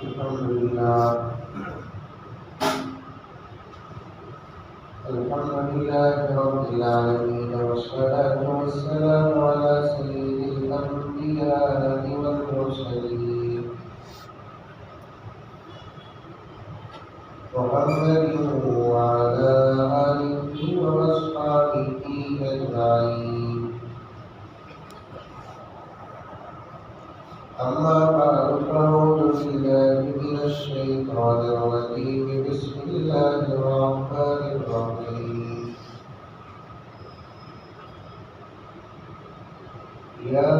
الحمد لله رب العالمين، والصلاة والسلام على سيد الأنبياء والمرسلين محمد وعلى آله وأصحابه أجمعين. أما بعد فأعوذ بالله من الشيطان الرجيم. بسم الله الرحمن الرحيم. يا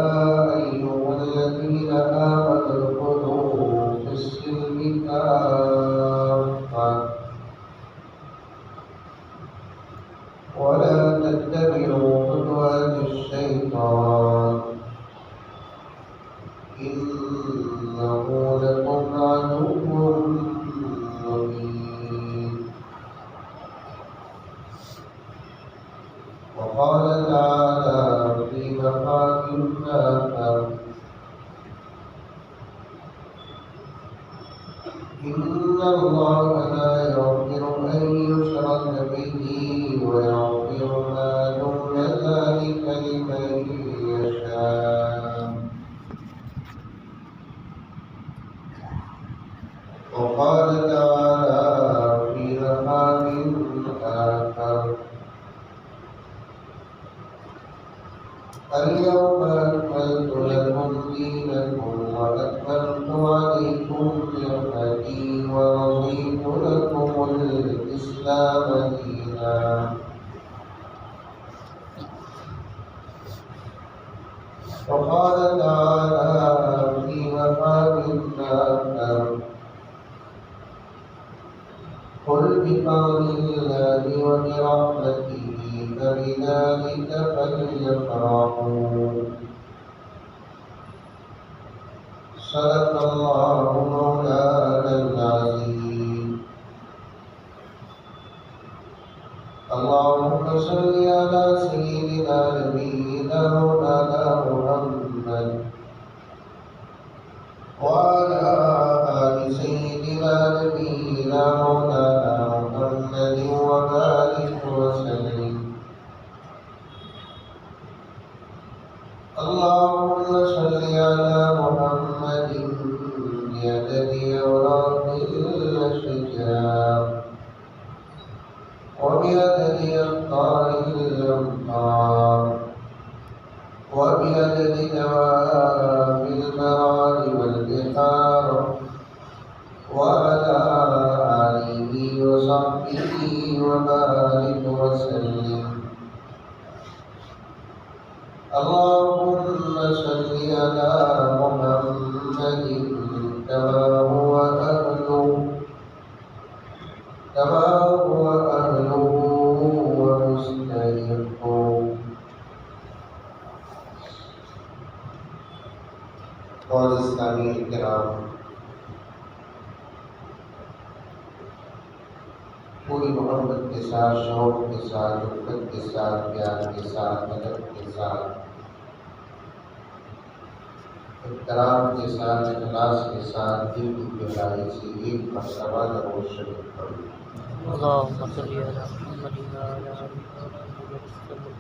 أيها الذين آمنوا ادخلوا في السلم كافة ولا تتبعوا خطوات الشيطان إنه لكم عدو مبين. وقال تعالى في محاكم آخر: إن الله لا يغفر أن يشرك به ويغفر ما دون ذلك لمن يشاء. وقال تعالى في محاكم آخر: اليوم أكملت لكم دينكم وأتممت عليكم نعمتي ورضيت لكم الإسلام دينا. وقال تعالى في محاكم آخر: قل بفضل الله وبرحمته فبذلك فليفرحوا. صدق الله مولانا العظيم. اللهم صل على سيدنا نبينا مولانا محمد وعلى آل سيدنا نبينا مولانا محمد وبارك وسلم. اللهم صل على محمد بعدد أوراق الأشجار وبعدد أقطار الأمطار وبعدد دواب البحار والبحار وعلى آله وصحبه وبارك وسلم. اللهم صل على محمد كما هو أهله ومستحقه. معزز سامعین کرام، پوری محبت کے ساتھ، شوق کے ساتھ، الفت کے ساتھ، پیار کے ساتھ، مدد کے ساتھ، احترام کے ساتھ، اخلاص کے ساتھ دل کی گہرائی سے ایک مرتبہ ضرور شریف پڑھیں۔ اللهم صل على محمد وعلى آل محمد وسلم۔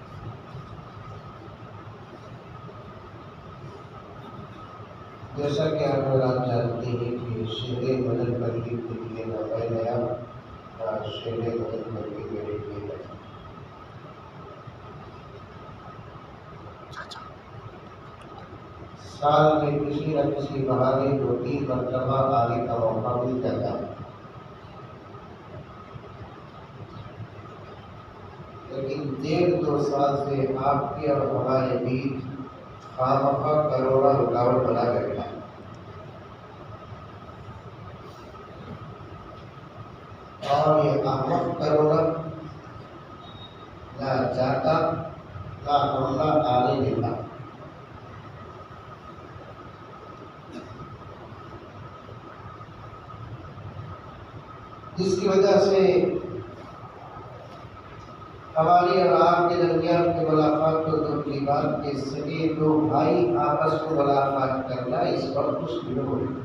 جیسا کہ آپ جانتے ہیں کہ شعر مدد بندی کے لیے نیا شعر مدد بندی میرے لیے ہے۔ سال میں کسی نہ کسی بہانے 2-3 مرتبہ آنے کا موقع مل جاتا ہے، لیکن 1.5-2 سال سے آپ کے اور ہمارے بیچ خامخواہ کروڑا رکاوٹ بنا بیٹھا ہے۔ اور یہ احمق کروڑا نہ جاتا نہ حملہ آنے دیتا۔ جس کی وجہ سے ہماری اور آپ کے درمیان کی ملاقات کو دور کی بات کے سگے 2 بھائی آپس میں ملاقات کرنا اس وقت مشکل ہو رہی ہے۔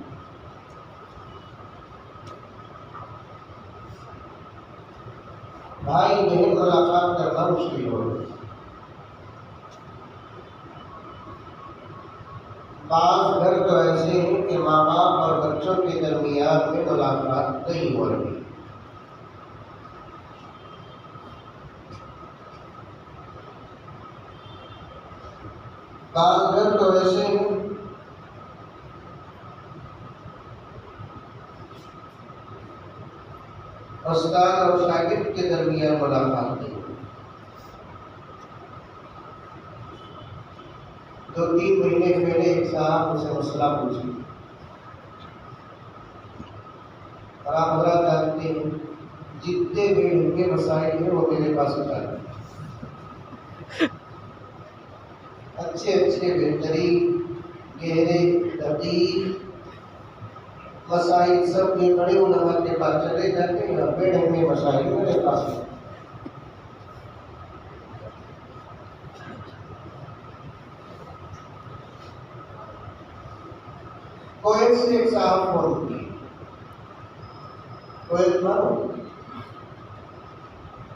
بھائی بہن ملاقات کرنا مشکل ہو گیا. بعض گھر تو ایسے ہیں کہ ماں باپ اور بچوں کے درمیان میں ملاقات نہیں ہو رہی. بعض گھر تو ایسے ہیں استاد اور شاگرد کے درمیان ملاقات نہیں. 2-3 مہینے پہلے ایک صاحب مجھ سے مسئلہ پوچھی اور آپ حضرات جانتے ہیں جتنے بھی ان کے مسائل ہیں وہ میرے پاس اٹھاتے ہیں. اچھے بہترین گہرے دقیق مسائل سب یہ بڑے علماء کے پاس چلے جاتے ہیں اور بڑے میں مسائل میرے پاس ہیں. کویت سے ایک صاحب فون کی کویت مانو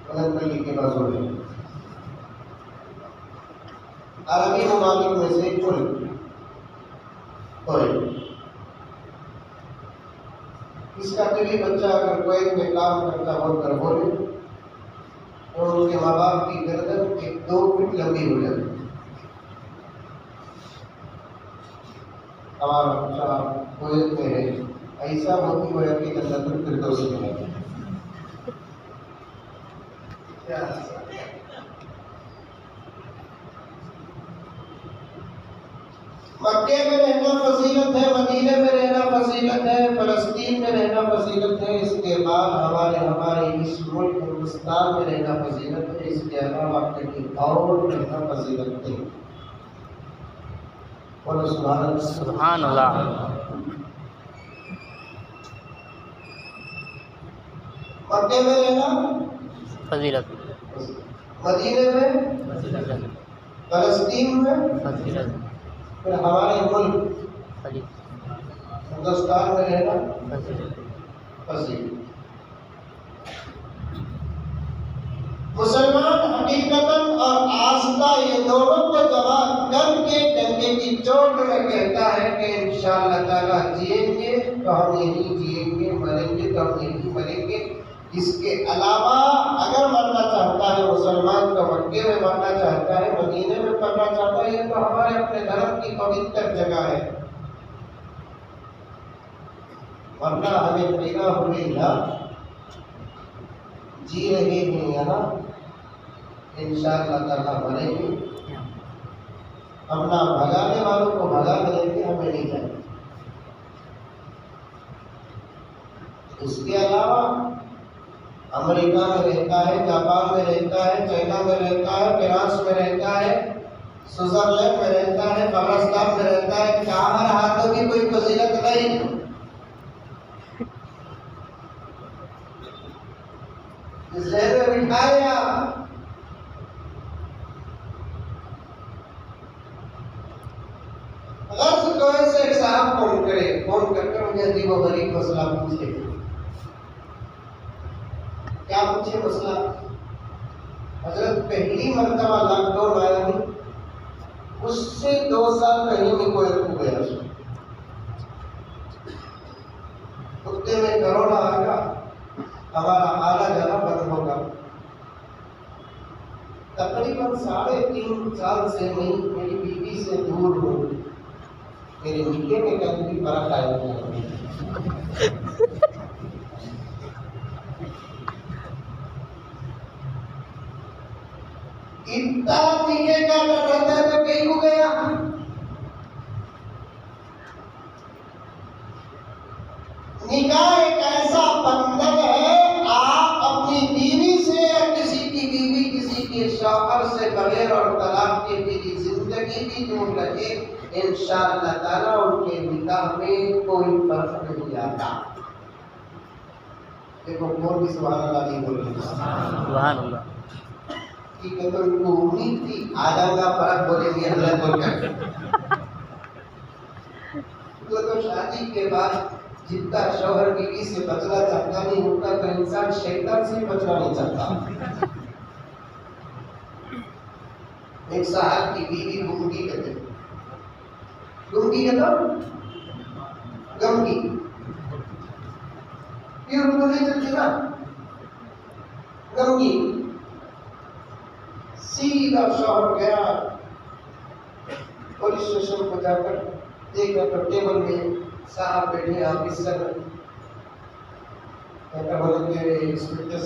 مدن پلی کے بازو میں عربی ممالک میں سے ایک ملک کویت. اس کا کوئی بچہ اگر کویت میں کام کرتا ہو کر بولے تو ان کے ماں باپ کی گردن 1-2 فٹ لمبی ہو جاتی. ہمارا بچہ کویت میں ہے ایسا ہوتی ہوا کہ جنت الفردوس میں ہے. مکے میں رہنا فضیلت ہے, مدینے میں رہنا فضیلت ہے, فلسطین میں رہنا فضیلت ہے, اس کے بعد ہمارے اس ملک ہندوستان میں رہنا فضیلت ہے, اس کے علاوہ کہیں اور رہنا فضیلت ہے. سبحان اللہ. مکے میں رہنا فضیلت, مدینے میں فضیلت, فلسطین میں فضیلت, پھر ہمارے ملک ہندوستان میں رہنا فضیلت. مسلمان حقیقتاً اور آستہ یہ دونوں کو جمع کر کے ڈنڈے کی چوٹ میں کہتا ہے کہ انشاءاللہ تعالیٰ جئیں گے تو ہم یہی جئیں گے, مریں گے تو ہم یہی مریں گے. اس کے علاوہ اگر مرنا چاہتا ہے مسلمان تو مکے میں مرنا چاہتا ہے, مدینے میں مرنا چاہتا ہے, یہ تو ہمارے اپنے دھرم کی پوتر جگہ ہے. ورنہ ہمیں پیدا ہوئے نا جی رہے ہیں یہاں, انشاءاللہ تعالیٰ مریں گے. ہم نہ بھگانے والوں کو بھگا دیں گے, ہمیں نہیں جائیں گے. اس کے علاوہ امریکہ میں رہتا ہے, جاپان میں رہتا ہے, چائنا میں رہتا ہے, فرانس میں رہتا ہے, سوئٹزرلینڈ میں رہتا ہے, قبرستان میں رہتا ہے, کہاں ہاتھوں کی کوئی فضیلت نہیں. ذہن میں بٹھائے آپ. غرض کو ایسے ایک صاحب فون کر کے مجھے عجیب و غریب مسئلہ پوچھے. کیا پوچھے مسئلہ؟ حضرت پہلی مرتبہ لاک ڈاؤن آیا نہیں, اس سے 2 سال پہلے میں کوئی رک گیا. کتے میں کرونا آئے گا, ہمارا آنا جانا بند ہوگا. تقریباً 3.5 سال سے میں میری بیوی سے دور ہوں. میرے نکے میں کبھی بھی فرق آیا نہیں. اتنا نکے کا رہتا ہے تو کہیں کو گیا. نکاح ایک ایسا بندھن ہے, آپ اپنی بیوی سے یا کسی کی بیوی کسی کے شوہر سے بغیر اور طلاق کے میری زندگی بھی دور رہے, انشاءاللہ تعالیٰ ان کے نکاح میں کوئی فرق نہیں آتا. دیکھو کون بھی سبحان اللہ نہیں بول رہے. سبحان اللہ. ٹھیک ہے, تو ان کو امید تھی آ جائے گا فرق بولے گی اللہ بول کر. تو شادی کے بعد جتنا شوہر بیوی سے بچنا چاہتا نہیں ہوتا تو انسان شیطان سے بچنا نہیں چاہتا. ایک صاحب کی بیوی گنگی کہتے ہیں. گنگی کہتا گمگی یہ اردو نہیں چلتی نا. گمگی سیدھا شوہر گیا پولیس اسٹیشن کو جا کر دیکھا تو ٹیبل میں صاحب بیٹھے آفیسر بولے کہ انسپکٹر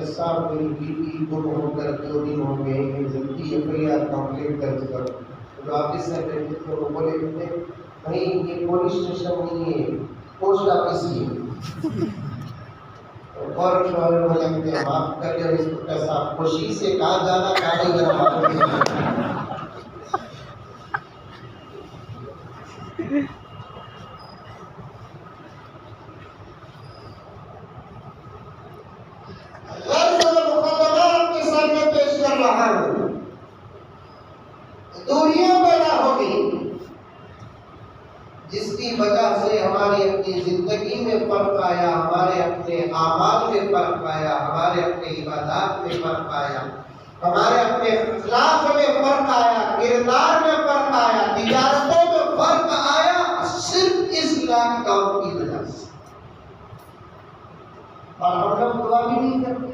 صاحب میری بیوی گم ہو کر 2 دن ہو گئے ہیں جلدی FIR کمپلیٹ درج کرو. جو آفیسر بیٹھے تھے وہ بولے کہ بھائی یہ پولیس اسٹیشن نہیں ہے پوسٹ آفس ہی ہے. اور شوہر بولے کہ معاف کر دیں انسپکٹر صاحب خوشی سے کہاں جانا گاڑی گرم دوریاں پیدا ہوگی جس کی وجہ سے ہماری اپنی زندگی میں فرق آیا, ہمارے اپنے اعمال میں فرق آیا, ہمارے اپنے عبادات میں فرق آیا, ہمارے اپنے اخلاق میں فرق آیا, کردار میں فرق آیا, تجارتوں میں فرق آیا, صرف اس لاک ڈاؤن کی وجہ سے. اور ہم لوگ دعا بھی نہیں کرتے.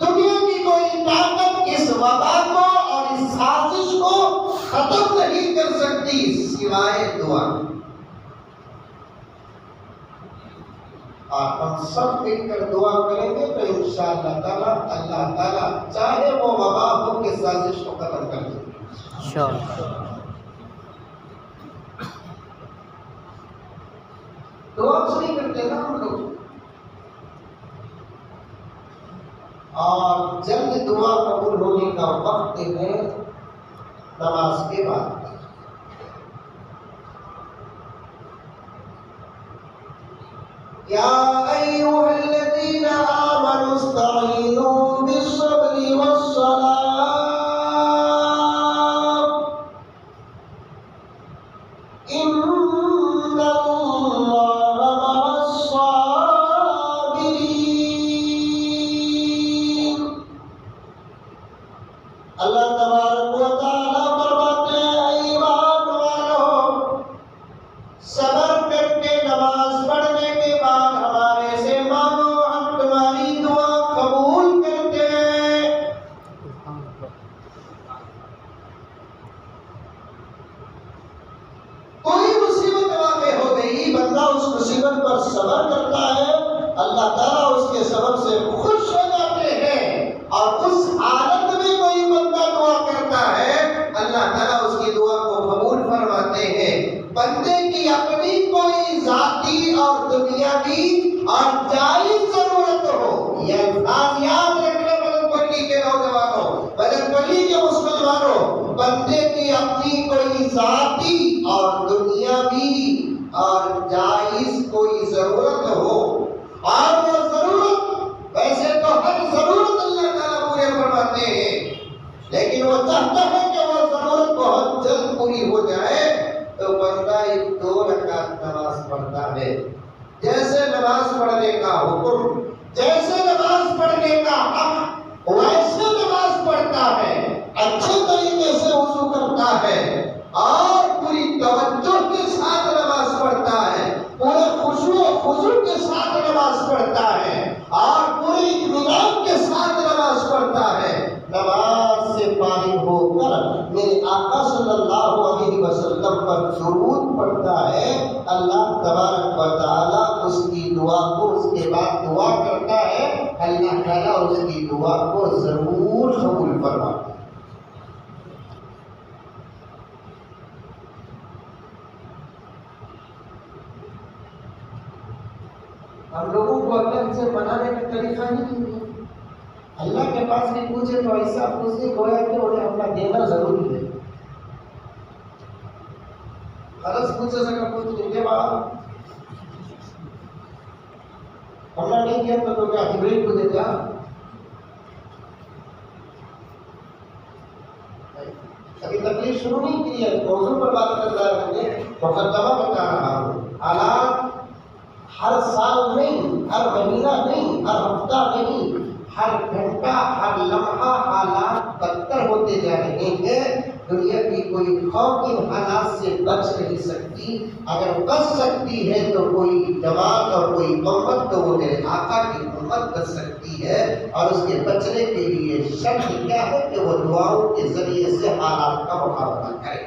دنیا کی کوئی طاقت اس وبا کو اور اس سازش کو ختم نہیں کر سکتی سوائے دعا. اور ہم سب مل کر دعا کریں گے تو انشاءاللہ تعالی اللہ تعالی چاہے وہ وبا ہو کہ سازش کو ختم کر دے انشاءاللہ. دعا نہیں کرتے نا ہم لوگ, اور جلد دعا قبول ہونے کا وقت ہے نماز کے بعد. یا ایھا الذین آمنوا استعینوا بالصبر والصلاۃ ان صبر کرتا ہے اللہ تعالیٰ اس کے سبب سے خوش ہو جاتے ہیں, اور اس حالت میں کوئی بندہ دعا کرتا ہے اللہ تعالیٰ اس کی دعا کو قبول فرماتے ہیں. بندے کی اپنی کوئی ذاتی اور دنیاوی اور جائز ضرورت ہو, یہ الفاظ یاد رکھنا بدن پلی کے نوجوانوں, بدن پلی کے مسلمانوں, بندے کی اپنی کوئی ذاتی اور دنیاوی اور جائز کوئی ضرورت ہو, اور وہ ضرورت ویسے تو ہر ضرورت اللہ تعالیٰ پورے فرماتے ہیں, لیکن وہ چاہتا ہے کہ وہ ضرورت بہت جلد پوری ہو جائے تو بندہ 2 رکعت نماز پڑھتا ہے. جیسے نماز پڑھنے کا حکم, جیسے نماز پڑھنے کا حق, ویسے نماز پڑھتا ہے, اچھے طریقے سے وضو کرتا ہے اور پوری توجہ کے ساتھ نماز پڑھتا ہے, پورے خشوع و خضوع کے ساتھ نماز پڑھتا ہے اور پورے اطمینان کے ساتھ نماز پڑھتا ہے. نماز سے فارغ ہو کر میرے آقا صلی اللہ علیہ وسلم پر درود پڑھتا ہے, اللہ تبارک و تعالیٰ اس کی دعا کو اس کے بعد دعا کرتا ہے, اللہ تعالیٰ اس کی دعا کو ضرور قبول فرماتا ہے. ہم لوگوں کو اللہ سے منانے کا طریقہ نہیں ہے. اللہ کے پاس بھی پوچھے تو ایسا پوچھے گویا کہ انہیں اپنا دینا ضروری ہے. غلط پوچھے سکا پوچھنے کے بعد ہم نے نہیں کیا تو کیا جبریل کو دیتا ابھی تکلیف شروع نہیں کی ہے، موضوع پر بات کر رہا ہے، مقدمہ بتا رہا ہوں. حالات ہر سال نہیں، ہر مہینہ نہیں، ہر ہفتہ نہیں، ہر گھنٹہ ہر لمحہ حالات بدتر ہوتے جا رہے ہیں. دنیا کی کوئی قوم ان حالات سے بچ نہیں سکتی. اگر بچ سکتی ہے تو کوئی جماعت اور کوئی امت تو وہ میرے آقا کی امت بچ سکتی ہے. اور اس کے بچنے کے لیے شرط کیا ہے کہ وہ دعاؤں کے ذریعے سے حالات کا مقابلہ کرے.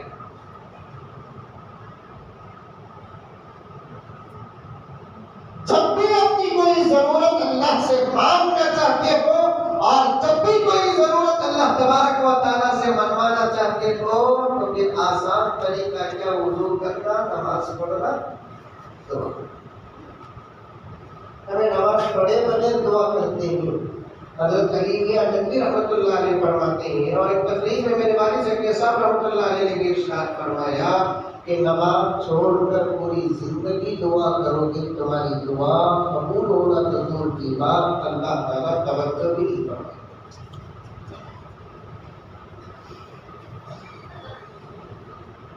جب بھی اپنی کوئی ضرورت اللہ سے مانگنا چاہتے ہو اور جب بھی کوئی ضرورت اللہ تبارک و تعالیٰ سے منوانا چاہتے ہو تو پھر آسان طریقہ کیا؟ وضو کرنا، نماز پڑھنا. تو ہمیں نماز پڑھے بغیر دعا کرتے ہیں. حضرت علی ندوی رحمۃ اللہ علیہ فرماتے ہیں، اور ایک تقریر میں میرے والد شکیہ صاحب رحمۃ اللہ علیہ نے ارشاد فرمایا کہ نماز چھوڑ کر پوری زندگی دعا کرو گے، تمہاری دعا قبول ہونا تو دور کی بات، اللہ تعالیٰ توجہ بھی نہیں کرے.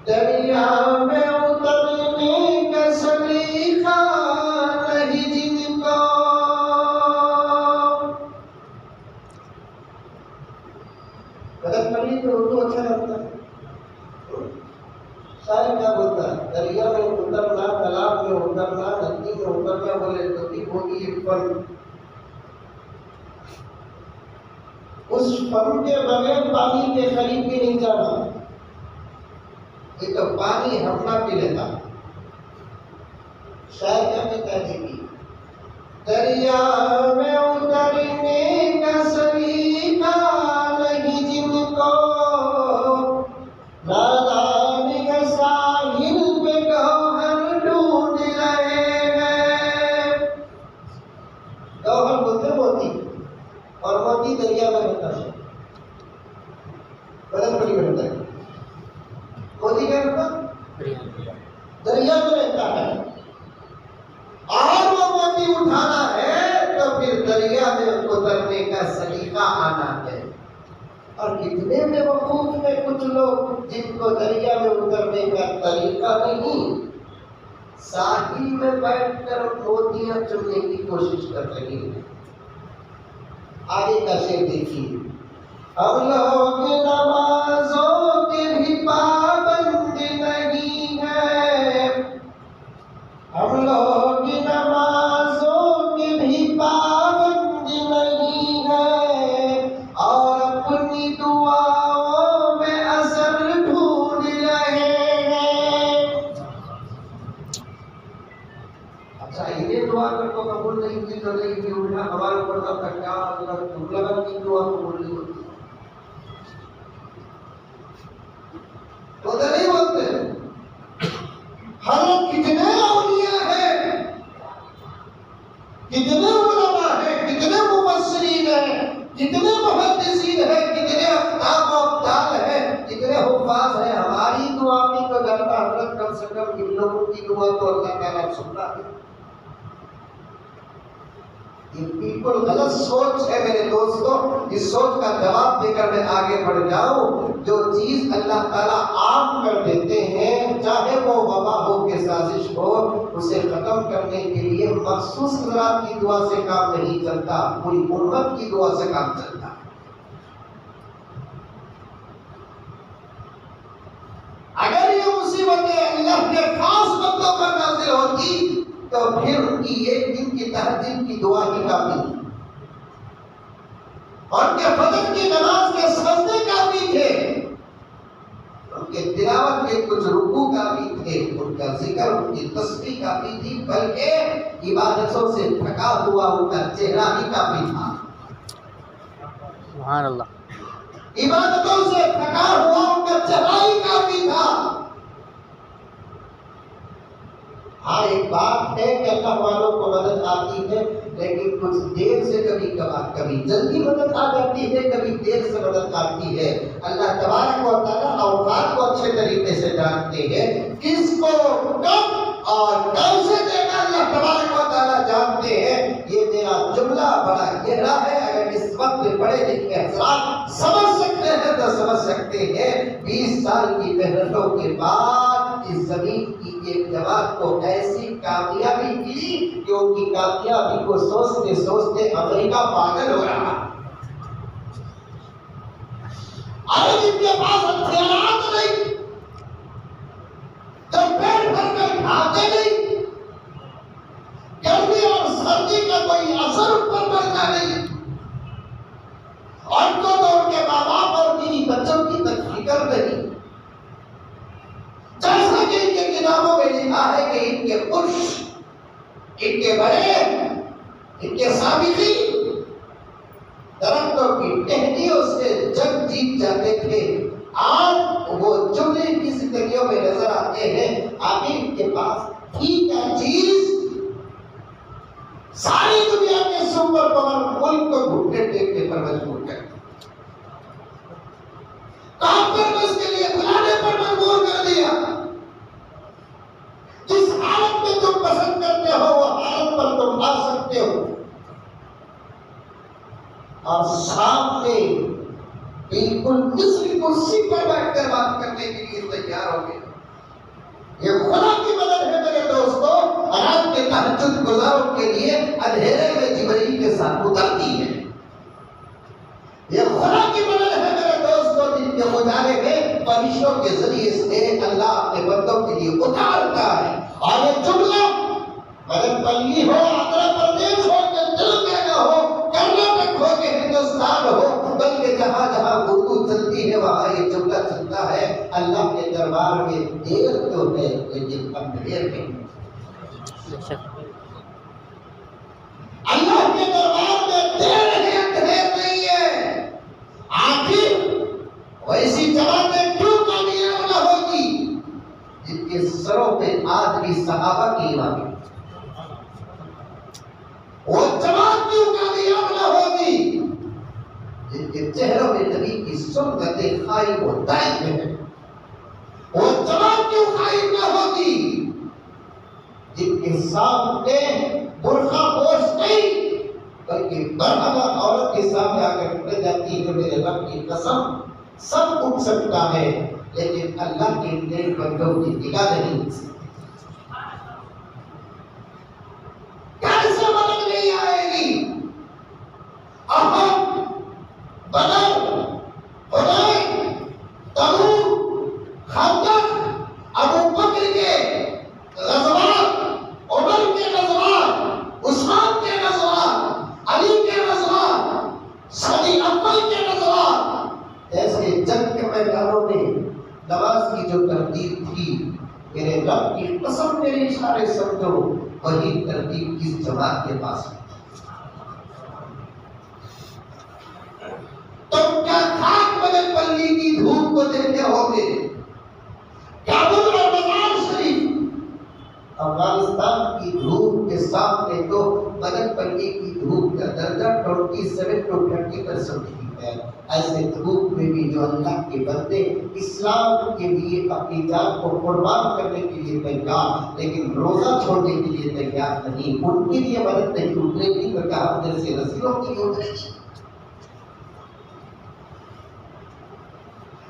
دریا میں اترنے کا سلیقہ نہیں جن کو، غلط پڑھی تو اردو اچھا لگتا ہے. شاعر کیا بولتا ہے؟ دریا میں اترنا، تالاب میں اترنا، ندی میں اترنا، بولے تو بھی ہوگی ایک فن. اس فن کے بغیر پانی کے قریب بھی نہیں جانا. یہ تو پانی ہم نہ پی لیتا. شاعر کیا کہتا ہے جی؟ دریا میں اترنے کا سلیقہ نہیں جن کو، نادان کے ساحل پہ گوہر ڈھونڈ رہے ہیں. گوہر بولتے موتی، اور موتی دریا میں رہتا ہے. بدل پڑی بنتا ہے. موتی کیا رہتا؟ دریا میں رہتا ہے. اور وہ موتی اٹھانا ہے تو پھر دریا میں اترنے کا سلیقہ آنا ہے. اور کتنے میں وقوف میں کچھ لوگ جن کو دریا میں اترنے کا طریقہ نہیں، ساحل میں بیٹھ کر موتیاں چننے کی کوشش کر رہی ہیں. آگے کا شعر دیکھیے. ہم لوگ نمازوں کے بھی پابند نہیں ہیں، ہم لوگ نمازوں کے بھی پابند نہیں ہیں، اور اپنی دعاؤں میں اثر ڈھونڈ رہے ہیں. اچھا یہ دعا کر کو قبول نہیں کی تو نہیں کی، الٹا ہمارے اوپر کا کیا لگا کی دعا قبول نہیں ہوتی. تو نہیں بولتے. حضرت کتنے اولیاء ہیں، کتنے علماء ہیں، کتنے مفسرین ہیں، کتنے محدثین ہیں، کتنے اقطاب و ابدال ہیں، کتنے حفاظ ہیں. ہماری دعا بھی تو جانتا حضرت کم سے کم ان لوگوں کی دعا تو اللہ تعالیٰ سنتا ہے. یہ بالکل غلط سوچ ہے میرے دوستوں. اس سوچ کا جواب دے کر میں آگے بڑھ جاؤں. جو چیز اللہ تعالیٰ عام کر دیتے ہیں، چاہے وہ وبا ہو کہ سازش ہو، اسے ختم کرنے کے لیے مخصوص ذرات کی دعا سے کام نہیں چلتا، پوری امت کی دعا سے کام چلتا ہے. اگر یہ مصیبتیں اللہ کے خاص بندوں پر نازل ہوتی تو پھر ان کی ایک دن کی تہجد کی دعا ہی کافی تھی، ان کے فجر کی نماز کے سجدے کافی تھے، ان کے تلاوت کے کچھ رکوع کافی تھے، ان کا ذکر، ان کی تسبیح کافی تھی، بلکہ عبادتوں سے تھکا ہوا ان کا چہرہ بھی کافی تھا. سبحان اللہ. عبادتوں سے تھکا ہوا ان کا چہرہ ہی کافی تھا. ہاں ایک بات ہے کہ اللہ والوں کو مدد آتی ہے، لیکن کچھ دیر سے کبھی جلدی مدد آ جاتی ہے، کبھی دیر سے مدد آتی ہے. اللہ تبارک و تعالیٰ اوقات کو اچھے طریقے سے جانتے ہیں، کس کو کب اور کیسے دینا اللہ تبارک و تعالیٰ جانتے ہیں. یہ میرا جملہ بڑا گہرا ہے، اگر اس وقت بڑے لکھے حضرات سمجھ سکتے ہیں تو سمجھ سکتے ہیں 20 سال کی محنتوں کے بعد اس زمین کی ایک جماعت کو ایسی کامیابی ملی کہ ان کی کامیابی کو سوچتے سوچتے امریکہ پاگل ہو رہا. آج ان کے پاس ہتھیارات نہیں، جب پیٹ بھر کر کھاتے نہیں، گرمی اور سردی کا کوئی اثر ان پر پڑتا نہیں، اور تو ان کے ماں باپ اور بیوی بچوں کی تک فکر نہیں. جیسا کہ ان کے کتابوں میں لکھا ہے کہ ان کے پرش، ان کے بڑے، ان کے سابقین درختوں کی ٹہنیوں سے جنگ جیت جاتے تھے. آج وہ جملے کی زندگیوں میں نظر آتے ہیں. آخر ان کے پاس تھی کیا چیز؟ ساری دنیا کے سپر پاور ملک کو گھٹنے ٹیکنے پر مجبور کر دیا، کانفرنس کے لیے بلانے پر مجبور کر دیا. جس حالت میں تم پسند کرتے ہو وہ حالت پر تم آ سکتے ہو، اور سامنے بالکل دوسری کرسی پر بیٹھ کر بات کرنے کے لیے تیار ہو گئے. یہ خدا کی مدد ہے میرے دوستوں. رات کے تہجد گزاروں کے لیے اندھیرے میں جبرائیل کے ساتھ اترتی ہے. یہ خدا کی مدد ہے میرے دوستوں، جن کے مجالے میں فرشتوں کے ذریعے سے اللہ اپنے بندوں کے لیے اتارتا ہے. اور یہ جملہ اگر پلی ہو، آندھرا پردیش ہو، کہ تلنگانہ ہو، کرناٹک ہو، کہ ہندوستان ہو، بلکہ جہاں جہاں اردو چلتی ہے وہاں یہ جملہ چلتا ہے. اللہ کے دربار میں دیر تو ہے لیکن اندھیر نہیں. اللہ کے دربار میں دیر ہے، اندھیر نہیں ہے. آخر ویسی جماعتیں کیوں کامیاب نہ ہوگی جن کے سروں پہ آج بھی صحابہ کی ایمان ہے؟ وہ جماعت کیوں کامیاب نہ ہوگی جن کے چہروں میں نبی کی سنتیں قائم و دائم ہیں؟ وہ جماعت کیوں قائم نہ ہوگی جن کے سامنے برقع پوش نہیں بلکہ برہنہ عورت کے سامنے آ کر کہہ جاتی ہے میرے رب کی قسم سب اٹھ سکتا ہے لیکن اللہ کے نیک بندوں کی نگاہ نہیں اٹھ سکتی. کیسے مدد نہیں آئے گی؟ احد، بدر، حنین، تبوک، خندق، ابو بکر کے غزوات، عمر کے غزوات، عثمان کے غزوات، علی کے غزوات، صدی اول کے غزوات، ایسے جنگ کے میدانوں میں نماز کی جو ترتیب تھی، میرے رب کی قسم میرے اشارے سمجھو وہی ترتیب کس جماعت کے پاس ہے. تم کیا خاک بدل پلی کی دھوپ کو دیکھتے ہوگے؟ کابل اور مزار شریف افغانستان کی دھوپ کے سامنے تو بدل پلی کی دھوپ کا درجہ 27 to 30% ہے. ایسے دھوپ میں بھی جو اللہ کے بندے اسلام کے لیے اپنی جان کو قربان کرنے کے لیے تیار لیکن روزہ چھوڑنے کے لیے تیار نہیں، ان کے لیے مدد نہیں اترے گی تو کیا ہم جیسے رسولوں کی اترے گی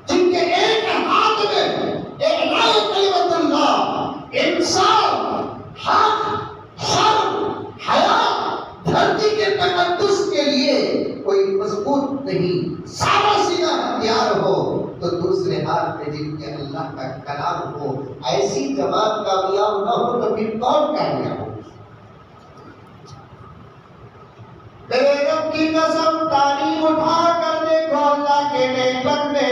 جن کے ایک ہاتھ میں اعلاء کلمت اللہ، انصاف، حق، شرم، حیا، دھرتی کے تقدس کے لیے کوئی مضبوط نہیں سادہ سیدھا ہتھیار ہو تو دوسرے ہاتھ میں جن کے اللہ کا کلام ہو. ایسی جماعت کامیاب نہ ہو تو پھر کون کامیاب ہو؟ میرے رب کی قسم تعریف اٹھا کر دیکھو اللہ کے نیک بندے،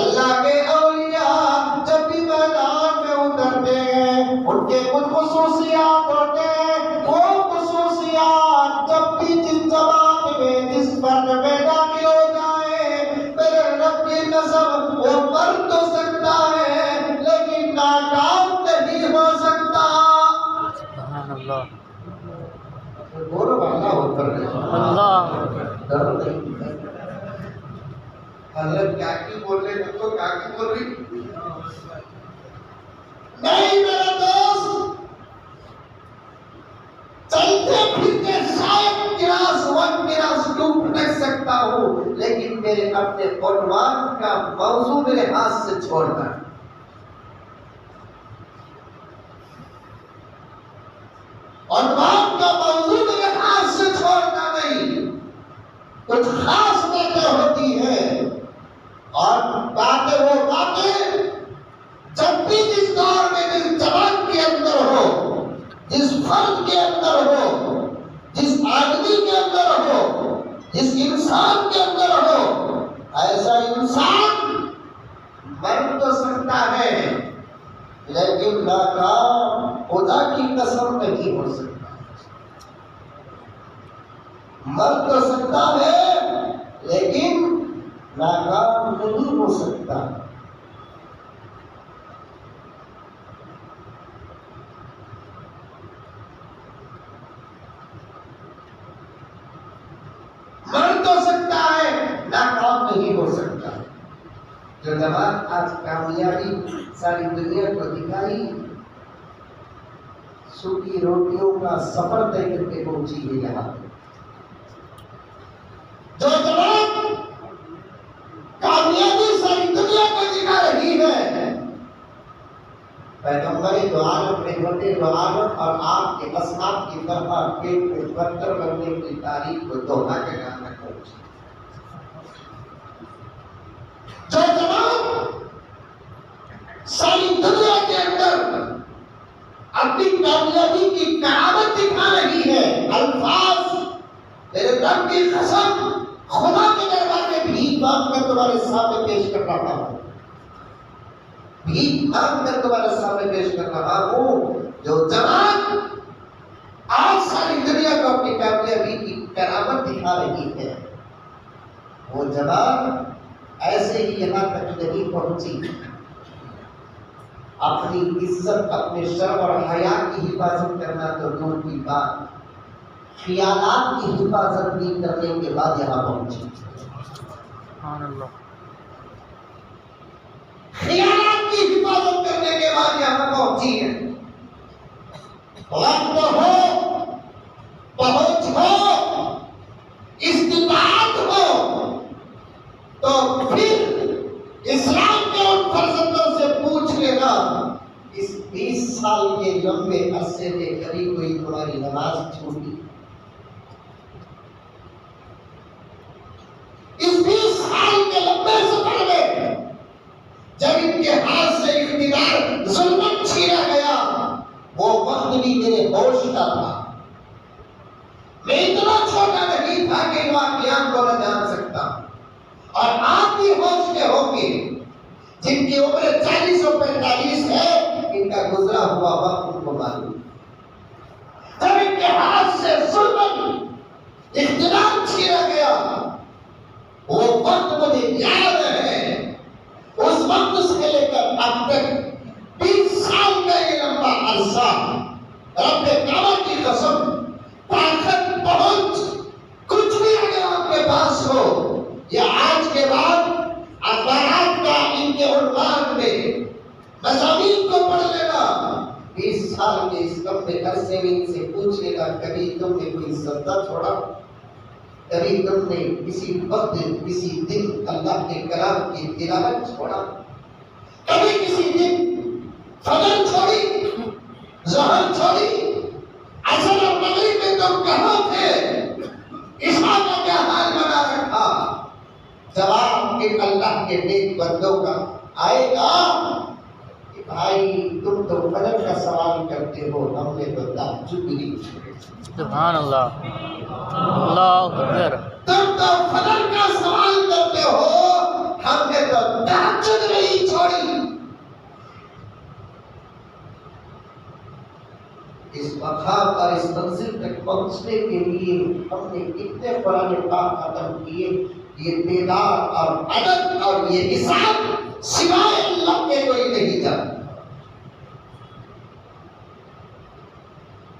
اللہ کے اولیاء جب بھی میدان میں اترتے ہیں ان کے کچھ خصوصیات ہوتے ہیں. وہ خصوصیات جب بھی جس جماعت میں جس فرد میں داخل ہو جائے میرے رب کی قسم وہ مر تو سکتا ہے لیکن ناکام نہیں ہو سکتا. سبحان اللہ. بولو اللہ اکبر. اللہ حضرت کیا کی بول رہے ہیں تو کیا کی بول رہی نہیں میرے دوست. چلتے چلتے پھرتے شاید کلاس 1 کلاس 2 پھٹک سکتا ہوں، لیکن میرے اپنے عنوان کا موضوع میرے ہاتھ سے چھوڑنا ہے۔ عنوان کا موضوع میرے ہاتھ سے چھوڑنا نہیں۔ کچھ خاص باتیں ہوتی ہیں، اور باتیں وہ باتیں جب بھی جس دور میں جس جوان کے اندر ہو، جس فرد کے اندر ہو، جس آدمی کے اندر ہو، جس انسان کے اندر ہو، ایسا انسان مر تو سکتا ہے لیکن ناکام خدا کی قسم نہیں ہو سکتا۔ مر تو سکتا ہے لیکن ناکام نہیں ہو سکتا۔ مر تو سکتا ہے، ناکام نہیں ہو سکتا۔ جو جماعت آج کامیابی ساری دنیا کو دکھائی، سوکھی روٹیوں کا سفر طے کر کے پہنچی ہے یہاں۔ جو جماعت کامیابی ساری دنیا کو دکھا رہی ہے، پیغمبر دو عالم رحمت دو عالم اور آپ کے اصحاب کی طرح پیٹ میں پتھر بننے کی تاریخ کو دوہرا کے نام تک پہنچی۔ جو جماعت ساری دنیا کے اندر اپنی کامیابی کی کرامت دکھا رہی ہے، الفاظ میرے رب کی قسم خدا کے دربار میں بھیک مانگ کر تمہارے سامنے پیش کر رہا ہوں، بھیک مانگ کر تمہارے سامنے پیش کر رہا ہوں۔ جو جماعت آج ساری دنیا کو اپنی کامیابی کی کرامت دکھا رہی ہے، وہ جماعت ایسے ہی یہاں تک نہیں پہنچی۔ اپنی عزت، اپنے شرم اور حیا کی حفاظت کرنا تو دور کی بات، خیالات کی حفاظت بھی کرنے کے بعد یہاں پہنچی۔ سبحان اللہ۔ خیالات کی حفاظت کرنے کے بعد یہاں پہنچی ہے۔ وقت ہو، پہنچ ہو، استطاعت ہو، تو پھر اسلام کے ان فرزندوں سے پوچھ لینا، اس 20 سال کے لمبے عرصے میں کبھی کوئی تمہاری نماز چھوٹی؟ اس 20 سال کے لمبے سفر میں جب ان کے ہاتھ سے اقتدار ظلمت چھینا گیا، وہ وقت بھی میرے ہوش کا تھا۔ میں اتنا چھوٹا نہیں تھا کہ ان واقعات کو نہ جان سکتا، اور آپ بھی ہوش کے ہوں گے جن کی عمر 40 اور 45 ہے، ان کا گزرا ہوا وقت ان کو معلوم۔ جب ان کے ہاتھ سے ظلمت اقتدار چھینا گیا، وہ وقت مجھے یاد ہے۔ اس وقت سے لے کر اب تک 20 سال کا یہ لمبا عرصہ، رب کعبہ کی قسم، طاقت پہنچ کچھ بھی اگر آپ کے پاس ہو، یا آج کے بعد اخبارات کا ان کے عنوان میں مضامین کو پڑھ لینا، 20 سال کے اس لمبے عرصے میں ان سے پوچھ لینا، کبھی تم نے کوئی سجدہ چھوڑا؟ کبھی تم نے کسی وقت کسی دن اللہ کے کلام کی تلاوت چھوڑا؟ کبھی کسی دن فجر چھوڑی، ظہر چھوڑی، عصر اور مغرب میں تم کہاں تھے؟ عشاء کا کیا حال بنا رکھا؟ جواب کہ اللہ کے نیک بندوں کا آئے گا کہ بھائی تم تو فجر کا سوال کرتے ہو، ہم نے تو تہجد نہیں چھوڑی۔ سبحان اللہ، اللہ اکبر۔ تم تو فجر کا سوال کرتے ہو، ہم نے تو تہجد نہیں چھوڑی۔ اس مقام اور اس منزل تک پہنچنے کے لیے ہم نے کتنے قرآن پاک ختم کیے، یہ بیدار اور عدد اور یہ حساب سوائے اللہ کے کوئی نہیں جانتا۔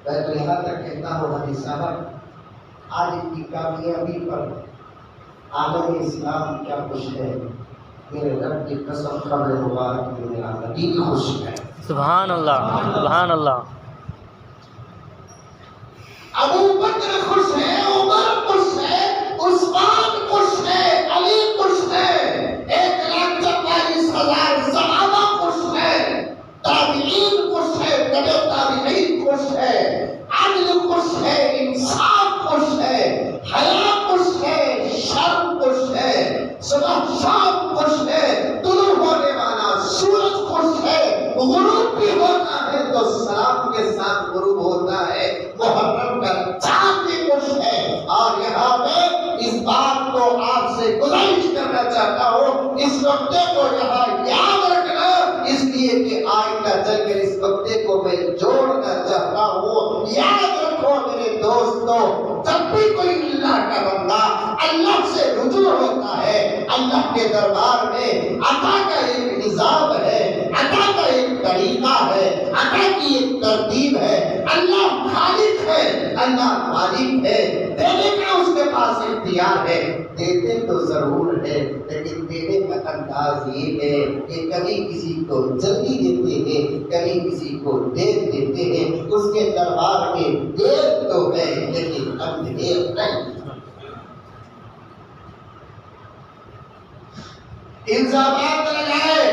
میں تو یہاں تک کہتا ہوں حدیث صاحب، آج ان کی کامیابی پر عالم اسلام کیا خوش ہے، میرے رب کی قسم قبر مبارک میں میرا نبی خوش ہے۔ سبحان اللہ، سبحان اللہ۔ ابو بکر خوش ہے، عمر خوش ہے، عثمان خوش ہے، علی خوش ہے، 1,44,000 صحابہ خوش ہے، تابعین خوش ہے، تبع تابعین خوش ہے، عدل خوش ہے، انصاف خوش ہے، حیا خوش ہے، شرم خوش ہے، صبح شام خوش ہے، طلوع ہونے والا سورج خوش ہے، غروب بھی ہوتا ہے تو سلام کے ساتھ غروب ہوتا ہے، محرم کا چاند بھی خوش ہے۔ اور یہاں میں اس بات کو آپ سے گزارش کرنا چاہتا ہوں، اس وقتے کو یہاں یاد رکھنا، اس لیے کہ آئندہ چل کر اس وقتے کو میں جوڑنا چاہتا ہوں۔ یاد رکھو میرے دوستو، جب بھی کوئی اللہ کا بندہ اللہ سے رجوع ہوتا ہے، اللہ کے دربار میں عطا کا ایک نظام ہے، عطا کا ایک طریقہ ہے، عطا کی ایک ترتیب ہے۔ اللہ خالق ہے، اللہ مالک ہے، دینے کا اس کے پاس اختیار ہے، دیتے تو ضرور ہے، لیکن دینے کا انداز یہ ہے کہ کبھی کسی کو جلدی دیتے ہیں، کبھی کسی کو دیر دیتے ہیں۔ اس کے دربار میں دیر تو ہے لیکن اندھیر نہیں۔ الزامات لگائے،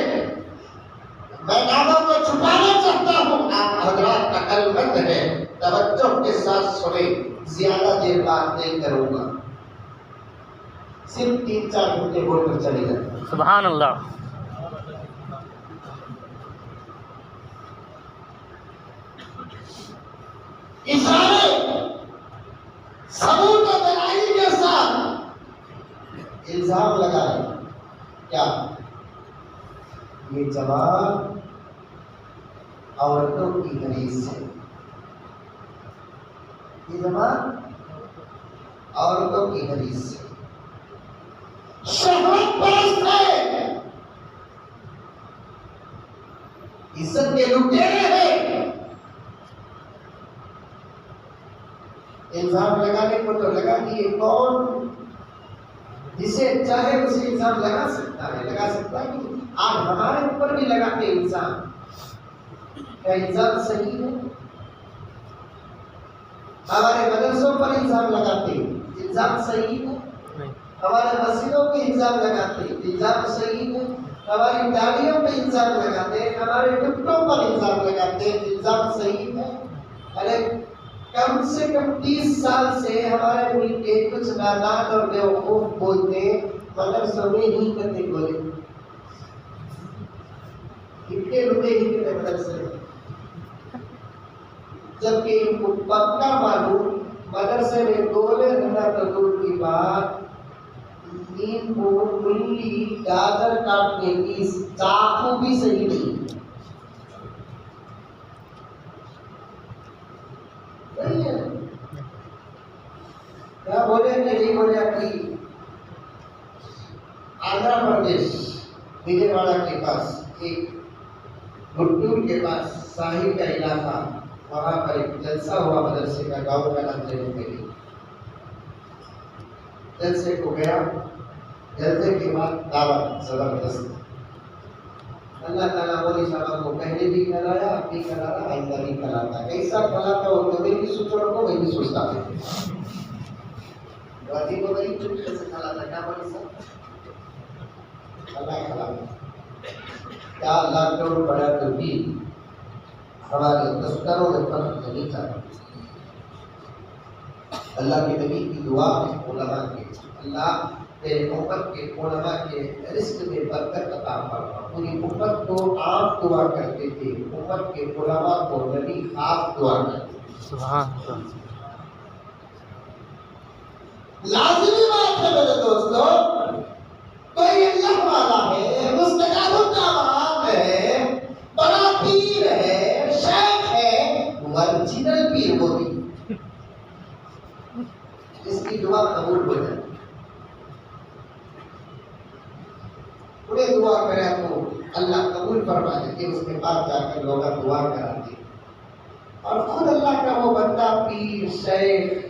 میں ناموں کو چھپانا چاہتا ہوں، آپ حضرات کا قلب بند ہے، توجہ کے ساتھ سنیں، زیادہ دیر بات نہیں کروں گا، صرف 3-4 گھنٹے بول کر چلے جائیں۔ سبحان اللہ۔ اشارے، ثبوت و دلائل کے ساتھ الزام لگائے، کیا یہ جوان عورتوں کی حدیث ہے، یہ جوان عورتوں کی حدیث ہے، شہوت پرست ہے، عزت کے لٹیرے ہیں۔ الزام لگانے کو تو لگا دیے، کون جسے چاہے اسے الزام لگا سکتا ہے، لگا سکتا ہے کہ آج ہمارے اوپر بھی لگاتے الزام، کیا الزام صحیح ہے؟ ہمارے مدرسوں پر الزام لگاتے الزام صحیح ہے؟ ہمارے مسجدوں پہ الزام لگاتے الزام صحیح ہے؟ ہماری گاڑیوں پہ الزام لگاتے، ہمارے ٹکٹوں پر الزام لگاتے، الزام صحیح ہے؟ ارے کم سے کم 30 سال سے ہمارے ملک کے کچھ نادان اور بیوقوف بولتے مدرسوں میں ہی کرتے بولے، کتنے روپے ہی کرتے مدرسے، جبکہ ان کو پکا معلوم مدرسے میں گولے رہنا تو دور کی بات، ان کو ملی گاجر کاٹنے کی چاقو بھی صحیح نہیں۔ کیا بولے نہیں بولے؟ اپنی آندھرا پردیش وجے واڑا کے پاس ایک گٹور کے پاس ساحل کا علاقہ، وہاں پر ایک جلسہ ہوا مدرسے کا، گاؤں کا نام لینے کے لیے جلسے کو گیا، جلسے کے بعد دعوت زبردست، اللہ تعالیٰ مولی صاحب کو پہلے بھی کرایا، اب بھی کرا رہا، آئندہ بھی کراتا، کیسا کراتا ہو تو میں بھی سوچ رہا ہوں، میں بھی سوچتا ہوں واجی کو بڑی چٹکے سے کھلاتا، کیا مولی صاحب اللہ کھلاتا، کیا اللہ کروڑ پڑا تو بھی ہمارے دفتروں میں فرق نہیں تھا۔ اللہ کے نبی کی دعا میں علماء کے، اللہ تیرے امت کے علماء کے رزق میں برکت عطا فرما۔ پوری امت کو آپ دعا کرتے تھے، امت کے علماء کو نبی آپ دعا کرتے تھے۔ سبحان اللہ۔ لازمی بات ہے میرے دوستو، کوئی اللہ والا ہے، مستجاب الدعوات ہے، بڑا پیر ہے، شیخ ہے، ورجنل پیر وہ بھی، اس کی دعا قبول ہو جائے، انہیں دعا کرے تو اللہ قبول فرما دیتے، اس کے بعد جا کر لوگ دعا کراتے، اور خود اللہ کا وہ بندہ پیر شیخ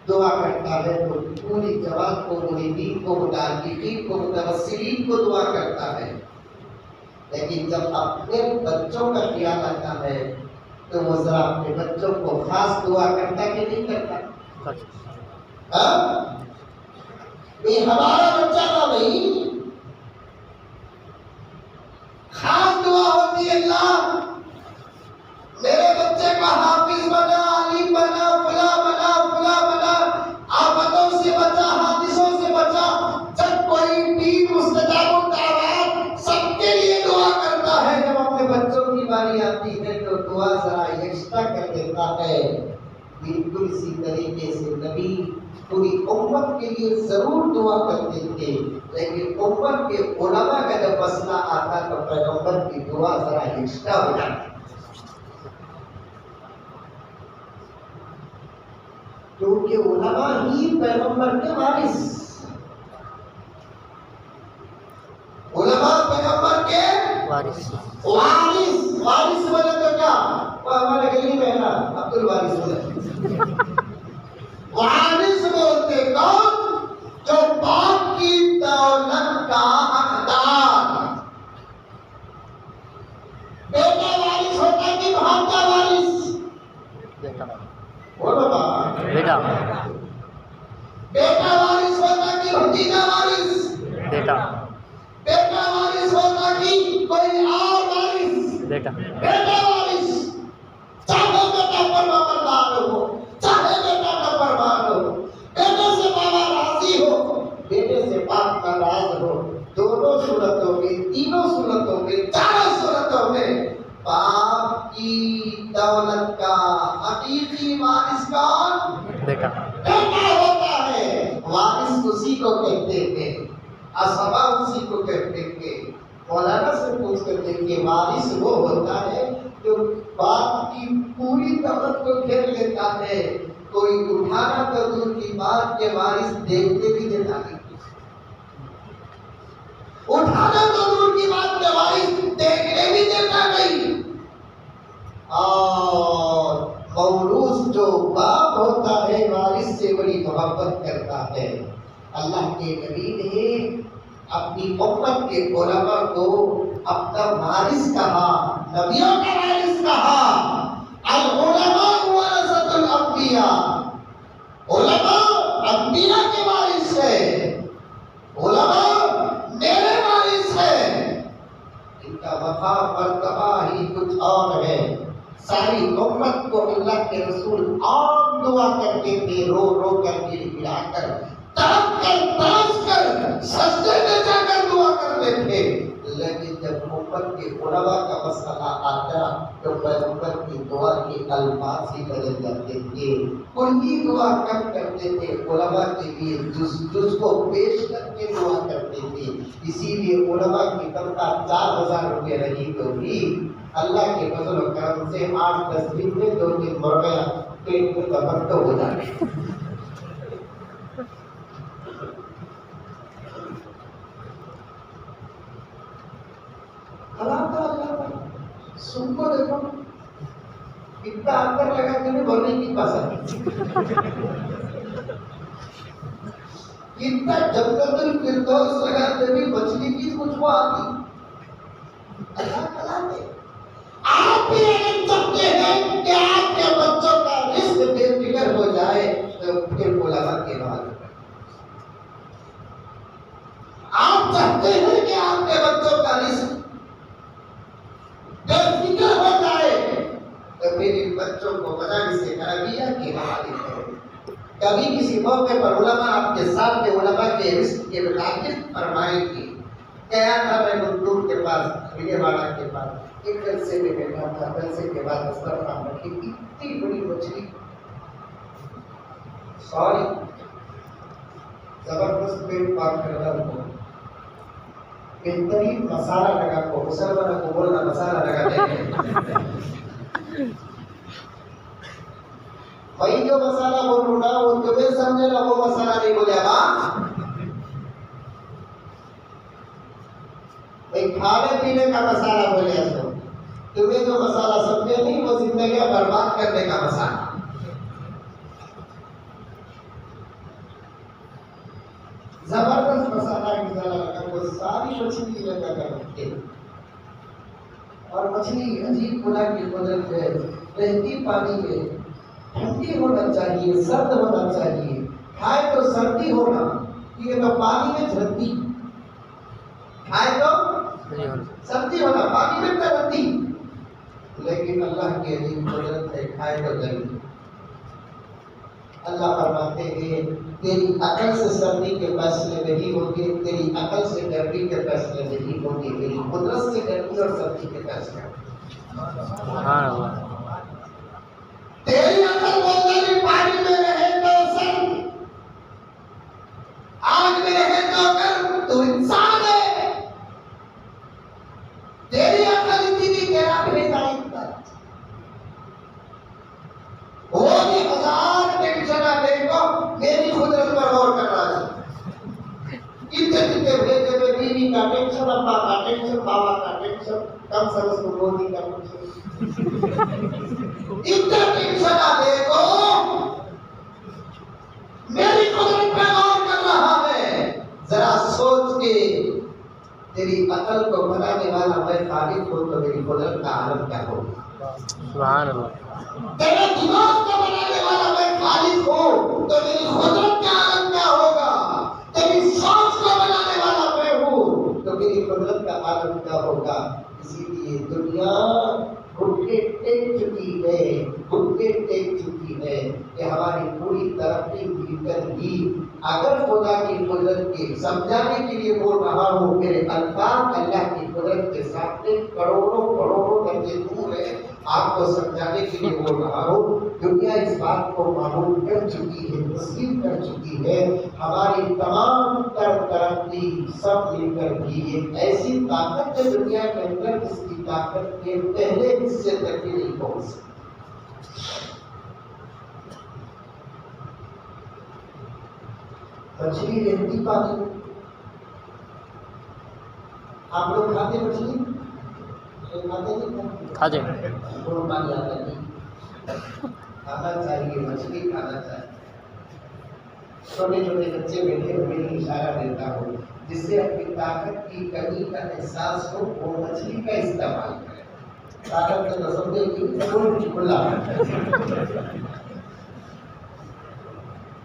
دعا کرتا ہے تو پوری جماعت کو، مریدین کو، متعلقین کو، متوسلین کو دعا کرتا ہے۔ لیکن جب اپنے بچوں کا خیال آتا ہے تو وہ ذرا اپنے بچوں کو خاص دعا کرتا کہ نہیں کرتا؟ یہ ہمارا بچہ تھا بھائی، خاص دعا ہوتی ہے اللہ میرے بچے کا حافظ بنا، عالم بنا، فلاں بنا، فلاں بنا، آفتوں سے بچا، حادثوں سے بچا۔ جب کوئی پیر مستجاب الدعوات سب کے لیے دعا کرتا ہے، جب اپنے بچوں کی باری آتی ہے تو دعا ذرا ایکسٹرا کر دیتا ہے۔ بالکل اسی طریقے سے نبی پوری امت کے لیے ضرور دعا کرتے تھے، لیکن امت کے علماء کا جب مسئلہ آتا تو پیغمبر کی دعا ذرا ایکسٹرا ہو جاتی، کیونکہ علماء ہی پیغمبر کے وارث، علماء پیغمبر کے وارث وارث بولے تو کیا؟ وہ ہمارے گلی میں ہے نا عبد الوارث بولے، وارث بولتے کون؟ جو باپ کی دولت کا حقدار۔ بیٹا وارث ہوتا کہ بھانجا وارث؟ بیٹا بولو بابا، بیٹا بیٹا وارث ہوتا کہ بھتیجا وارث؟ بیٹا بیٹا وارث ہوتا کہ کوئی اور وارث؟ بیٹا بیٹا وارث، چاہے بیٹا فرما بردار ہو، چاہے بیٹا نافرمان ہو، بیٹے سے بابا راضی ہو، بیٹے سے باپ ناراض ہو، دونوں صورتوں میں، تینوں صورتوں میں، چاروں صورتوں میں باپ کی دولت کا حقیقی وارث کون؟ بیٹا بیٹا ہوتا ہے۔ وارث اسی کو کہتے ہیں، اسبا اسی کو کہتے ہیں۔ مولانا سے پوچھ کر دیکھیے، وارث وہ ہوتا ہے جو باپ کی پوری دولت کو گھیر لیتا ہے، کوئی اٹھانا تو دور کی بات کے وارث دیکھتے بھی دیتا نہیں، اٹھانا تو دور کی بات کے وارث دیکھنے بھی دیتا نہیں۔ اور موروث جو باپ ہوتا ہے وارث سے بڑی محبت کرتا ہے۔ اللہ کے نبی نے اپنی امت کے علماء کو اپنا وارث کہا، نبیوں کا وارث کہا۔ العلماء ورثۃ الانبیاء، علماء انبیاء کے وارث ہیں، علماء میرے وارث ہیں۔ ان کا مقام مرتبہ ہی کچھ اور ہے۔ ساری امت کو اللہ کے رسول عام دعا کرتے تھے، رو رو کر گڑ کر، تڑپ کر، ترس کر، سجدے میں جا کر دعا کرتے تھے۔ لیکن جب امت کے علماء کا مسئلہ آتا تو پیغمبر کی دعا کے الفاظ ہی بدل جاتے تھے۔ کلی دعا کم کرتے تھے، علماء کے لیے جز کو پیش کر کے دعا کرتے تھے۔ اسی لیے علماء کی تنخواہ 4000 روپے رہی تو بھی اللہ کے فضل و کرم سے 8-10 دن میں 2 دن مر گیا، پیٹ میں دفن تو ہو جاتے۔ سن کو دیکھو اتنا اندر لگا کہ نہیں بولنے کی پسند، اتنا جنت الفردوس لگا کہ بھی مچھلی کی کچھ وہ آتی۔ اللہ تعالیٰ نے آپ بھی اگر چاہتے ہیں کہ آپ کے بچوں کا رزق بے فکر ہو جائے تو پھر علماء کے بعد آپ چاہتے ہیں کہ آپ کے بچوں کا رزق بے فکر ہو جائے تو پھر ان بچوں کو مدارس عربیہ کے حوالے کریں۔ کبھی کسی موقع پر علماء آپ کے ساتھ علماء کے رزق کے متعلق فرمائیں گے۔ گیا تھا میں گنٹور کے پاس، وجے واڑہ کے پاس، ایک جلسے میں بیٹھا تھا، جلسے کے بعد دسترخوان رکھی، اتنی بڑی مچھلی، سوری زبردست پیٹ پاک کرتا ہوں، بہترین مسالہ لگا کو، مسلمانوں کو بولنا مسالہ لگاتے ہیں۔ وہی جو مسالہ بول رہا ہوں وہ تمہیں سمجھے نا، وہ مسالہ نہیں بولے گا۔ کھانے پینے کا مسالہ بولے تو تمہیں جو مسالہ سمجھے نہیں وہ زندگیاں برباد کرنے کا مسالہ۔ زبردست مسالہ لگا وہ ساری مچھلی لگا کر رکھتے، اور مچھلی عجیب خدا کی قدرت ہے، رہتی پانی میں ٹھنڈی ہونا چاہیے، سرد ہونا چاہیے، کھائے تو سردی ہونا، کیونکہ تو پانی میں جھرتی، کھائے تو سردی ہونا، پانی میں ترتی، لیکن اللہ کی عظیم قدرت ہے، کھائے تو گرمی۔ اللہ فرماتے ہیں تیری عقل سے سردی کے فیصلے نہیں ہوں گے، تیری عقل سے گرمی کے فیصلے نہیں ہوں گے، میری قدرت سے گرمی اور سردی کے فیصلے ہوں گے۔ سبحان اللہ۔ تیری عقل بولتا ہے پانی میں رہے تو سرد، آگ میں رہے تو گرم، تو انسان ہے۔ تیری عقل اتنی تیرا بھیجا اتنا، وہ بھی ہزار ٹینشن دیکھو، میری قدرت پر غور کرنا چاہیے۔ اتنے بھیجے میں بیوی کا ٹینشن، ابا کا ٹینشن، بابا کا ٹینشن، کم سے کم روزی کا ٹینشن، اتنے ٹینشن دیکھو، میری قدرت پر غور کر رہا ہے۔ ذرا سوچ کے تیری عقل کو بنانے والا میں خالق ہوں تو میری قدرت کا عالم کیا ہوگا؟ سبحان اللہ۔ تیرے دماغ کو بنانے والا میں خالق ہوں تو میری قدرت کا عالم کیا ہوگا؟ تیری سانس کو بنانے والا میں ہوں تو میری قدرت کا عالم کیا ہوگا؟ اسی لیے دنیا گھٹنے ٹیک چکی ہے، گھٹنے ٹیک چکی ہے کہ ہماری پوری ترقی مل کر بھی اگر خدا کی قدرت کے سمجھانے کے لیے بول رہا ہوں، میرے الفاظ اللہ کی قدرت کے سامنے کروڑوں درجے دور ہے، آپ کو سمجھانے کے لیے بول رہا ہوں۔ دنیا اس بات کو معلوم کر چکی ہے، تسلیم کر چکی ہے، ہماری تمام ترقی سب مل کر بھی ایک ایسی طاقت ہے دنیا کے اندر جس کی طاقت کے پہلے حصے تک بھی نہیں پہنچ سکتی۔ مچھلی رہتی پانی میں، آپ لوگ کھاتے مچھلی؟ کھاتے پانی آتا نہیں، کھانا چاہیے، مچھلی کھانا چاہیے۔ چھوٹے چھوٹے بچے بیٹھے ہوئے ہی اشارہ دیتا ہوں، جس سے اپنی طاقت کی کمی کا احساس ہو وہ مچھلی کا استعمال کرے۔ طاقت کا تصور کی کھلا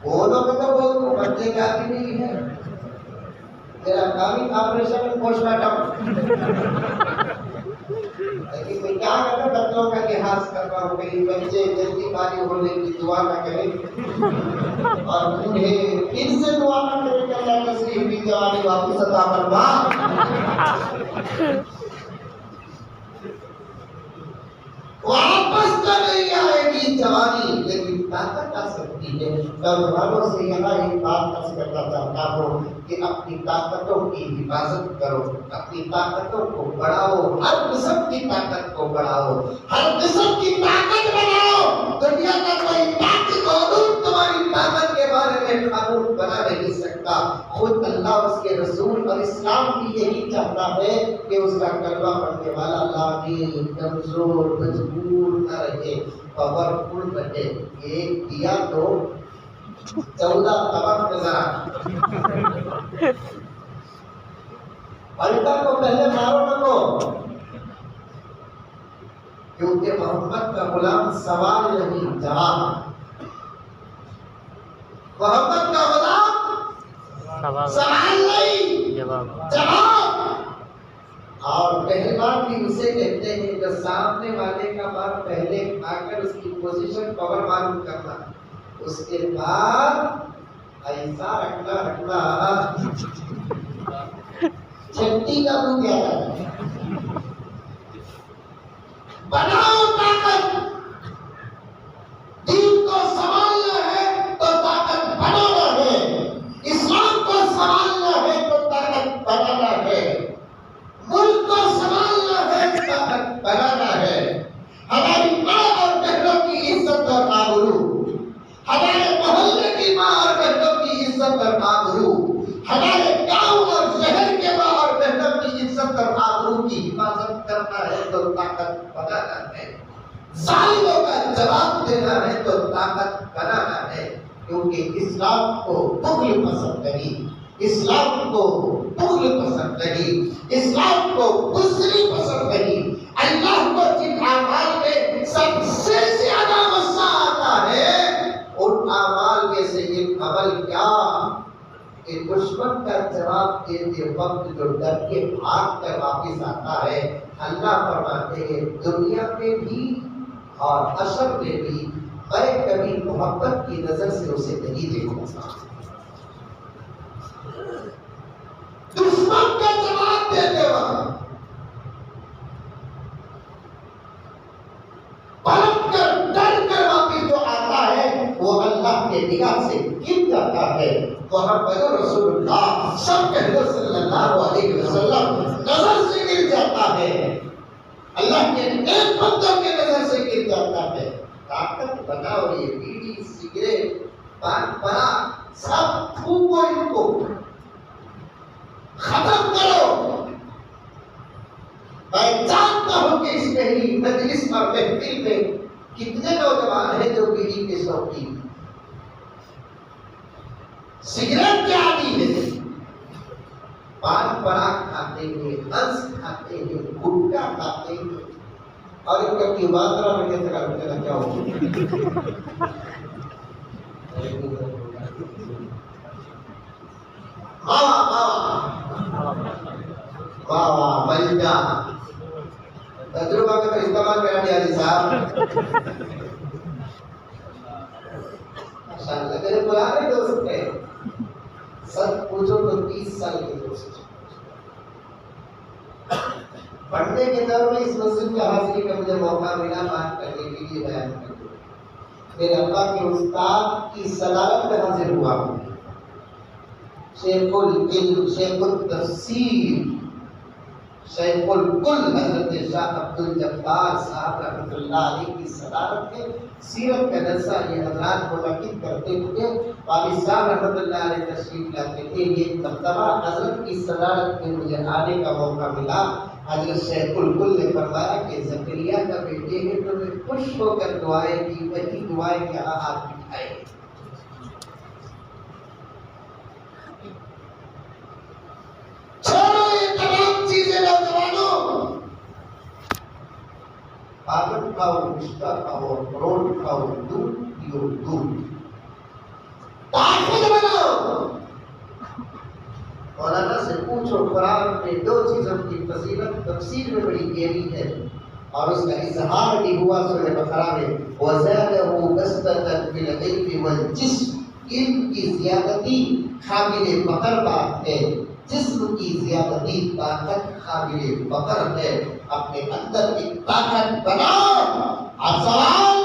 بولو میں تو بولوں، بچے کا بھی نہیں ہے، تیرا کام ہی آپریشن پوسٹ مارٹم، لیکن میں کیا کرتا ہوں، بچوں کا لحاظ کر رہا ہوں کہ بچے جلدی باری ہونے کی دعا نہ کریں اور انہیں پھر سے دعا نہ کریں کہ اللہ تشریف بھی جوانی واپس عطا فرما۔ واپس تو نہیں آئے گی جوانی، لیکن طاقت آ سکتی ہے۔ نوجوانوں سے یہاں ایک بات عرض کرنا چاہتا ہوں کہ اپنی طاقتوں کی حفاظت کرو، اپنی طاقتوں کو بڑھاؤ، ہر قسم کی طاقت کو بڑھاؤ، ہر قسم کی طاقت بڑھاؤ۔ دنیا کا کوئی طاقت علوم تمہاری طاقت کے بارے میں قانون بنا نہیں سکتا۔ خود اللہ، اس کے رسول اور اسلام بھی یہی چاہتا ہے کہ اس کا کلمہ پڑھنے والا لاغر، کمزور، مجبور نہ رہے، پاورفل رہے۔ ایک دیا تو 14 طبق نظر آتا، الٹا کو پہلے مارو نہ کو، کیونکہ محمد کا غلام سوال نہیں جواب، محمد کا غلام سوال نہیں جواب۔ اور پہلوان بھی اسے کہتے ہیں جو سامنے والے کا بات پہلے آ کر اس کی پوزیشن پاور معلوم کرنا، اس کے بعد ایسا رکھنا چٹی کا تو کیا ہے، بناؤ طاقت، دین کو سنبھالنا ہے تو طاقت بنانا ہے، اسلام کو سنبھالنا ہے تو طاقت بنانا ہے، ملک کو سنبھالنا ہے طاقت بنانا ہے۔ ہماری ماں اور بہنوں کی عزت اور آبرو، ہمارے محلے کی ماں اور بہنوں کی عزت اور آبرو، ہمارے گاؤں اور شہر کے ماں اور بہنوں کی عزت اور آبرو کی حفاظت کرنا ہے تو طاقت بنانا ہے، ظالموں کا جواب دینا ہے تو طاقت بنانا ہے۔ کیونکہ اسلام کو بغل پسند نہیں، اسلام کو بغل پسند نہیں، اسلام کو بزدلی پسند نہیں۔ اللہ کو جن اعمال میں سب سے عمل کیا کہ دشمن کا جواب دیتے وقت جو ڈر کے بھاگ کر واپس آتا ہے، اللہ فرماتے ہیں دنیا میں بھی اور حشر میں بھی میں کبھی محبت کی نظر سے اسے نہیں دیکھوں گا۔ دشمن کا جواب دیتے وقت پلٹ کر ڈر کر واپس جو آتا ہے وہ اللہ کے نگاہ سے گر جاتا ہے۔ محمد رسول اللہ صلی اللہ علیہ وسلم نظر سے گر جاتا ہے، اللہ کے ایک بندوں کے نظر سے گر جاتا ہے۔ طاقت بناؤ، یہ بیڑی سگریٹ پان پرا سب پھونکو، ان کو ختم کرو۔ میں جانتا ہوں کہ اس پہلی مجلس اور محفل میں کتنے نوجوان ہیں جو بیڑی کے شوقین، سگریٹ کے عادی ہیں، پان پراگ کھاتے ہیں، ہنس کھاتے ہیں، گٹکا کھاتے ہیں، اور ان کا کیوں باندرا میں کیسے کرتے ہیں کیا ہوگا؟ واہ مل جا تجربہ کا تو استعمال کرا دیا جی صاحب، ماشاءاللہ میرے پرانے دوست ہیں، سچ پوچھو تو 30 سال کے دوست، پڑھنے کے دور میں اس مسجد میں حاضری کا مجھے موقع ملا بات کرنے کے لیے، بیان کرنے میرے ابا کے استاد کی صدارت میں حاضر ہوا ہوں، شیخ العلم، شیخ التفسیر، شیخ الکل حضرت شاہ عبد الجبار صاحب رحمۃ اللہ علیہ کی صدارت میں سیرت کا جلسہ یہ حضرات منعقد کرتے تھے۔ والد صاحب رحمۃ اللہ علیہ تشریف لاتے تھے، یہ مرتبہ حضرت کی صدارت میں مجھے آنے کا موقع ملا۔ حضرت شیخ الکل نے فرمایا کہ زکریا کا بیٹے ہیں تو میں خوش ہو کر دعائیں کی، وہی دعائیں یہاں ہاتھ اٹھائے۔ چھوڑو یہ تمام چیزیں نوجوانوں، پاگل کھاؤ، رشتہ کھاؤ، روڈ کھاؤ، دودھ پیو، دودھ تحفظ بناؤ۔ مولانا سے پوچھو قرآن میں 2 چیزوں کی فضیلت تفسیر میں بڑی گہری ہے اور اس کا اظہار بھی ہوا سورہ بقرہ میں، وَزَادَهُ بَسْطَةً فِي الْعِلْمِ وَالْجِسْمِ، علم کی زیادتی قابل فخر بات ہے، جسم کی زیادتی طاقت قابل فخر ہے۔ اپنے اندر کی طاقت بناؤ۔ اب سوال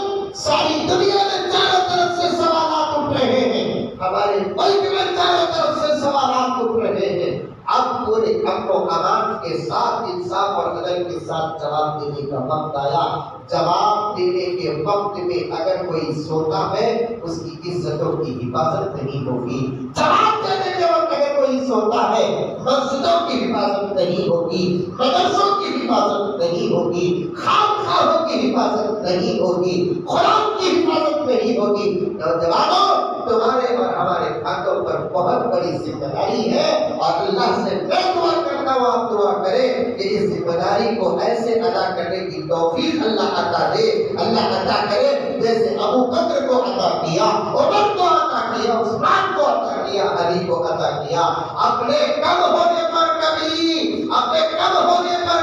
ساری دنیا میں چاروں طرف سے سوالات اٹھ رہے ہیں، ہمارے ملک میں چاروں طرف سے سوالات اٹھ رہے ہیں، اب پورے امن و امان کے ساتھ انصاف اور عدل کے ساتھ جواب دینے کا وقت آیا۔ جواب دینے کے وقت میں اگر کوئی سوتا ہے اس کی عزتوں کی حفاظت نہیں ہوگی۔ جواب دینے کے وقت اگر کوئی سوتا ہے مسجدوں کی حفاظت نہیں ہوگی، مدرسوں کی حفاظت نہیں ہوگی، خانقاہوں کی حفاظت نہیں ہوگی، قرآن کی حفاظت نہیں ہوگی۔ نوجوانوں، تمہارے اور ہمارے ہاتھوں پر بہت بڑی ذمہ داری ہے اور اللہ سے میں دعا کرتا ہوں، آپ دعا کریں کہ اس ذمہ داری کو ایسے ادا کرنے کی توفیق اللہ عطا دے، اللہ عطا کرے جیسے ابو بکر کو عطا کیا، عمر کو عطا کیا، عثمان کو عطا کیا، علی کو عطا کیا۔ اپنے کم ہونے پر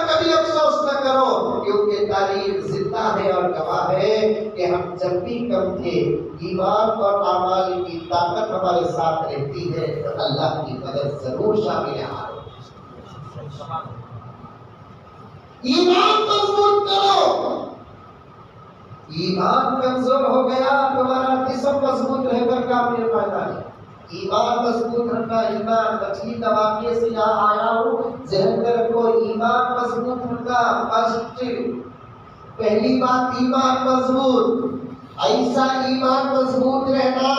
کبھی افسوس نہ کرو، کیونکہ تاریخ زندہ ہے اور گواہ ہے کہ ہم جب بھی کم تھے ایمان اور اعمال کی طاقت ہمارے ساتھ رہتی ہے تو اللہ کی مدد ضرور شامل ہے۔ ایمان مضبوط کرو، ایمان کمزور ہو گیا تمہارا جسم مضبوط رہ کر کام نہیں پاتا ہے۔ ایمان مضبوط رکھنا، ایمان مچھلی کا واقعے سے یہاں آیا ہوں، ذہن میں رکھو، ایمان مضبوط رکھنا، فرسٹ پہلی بات ایمان مضبوط، ایسا ایمان مضبوط رہنا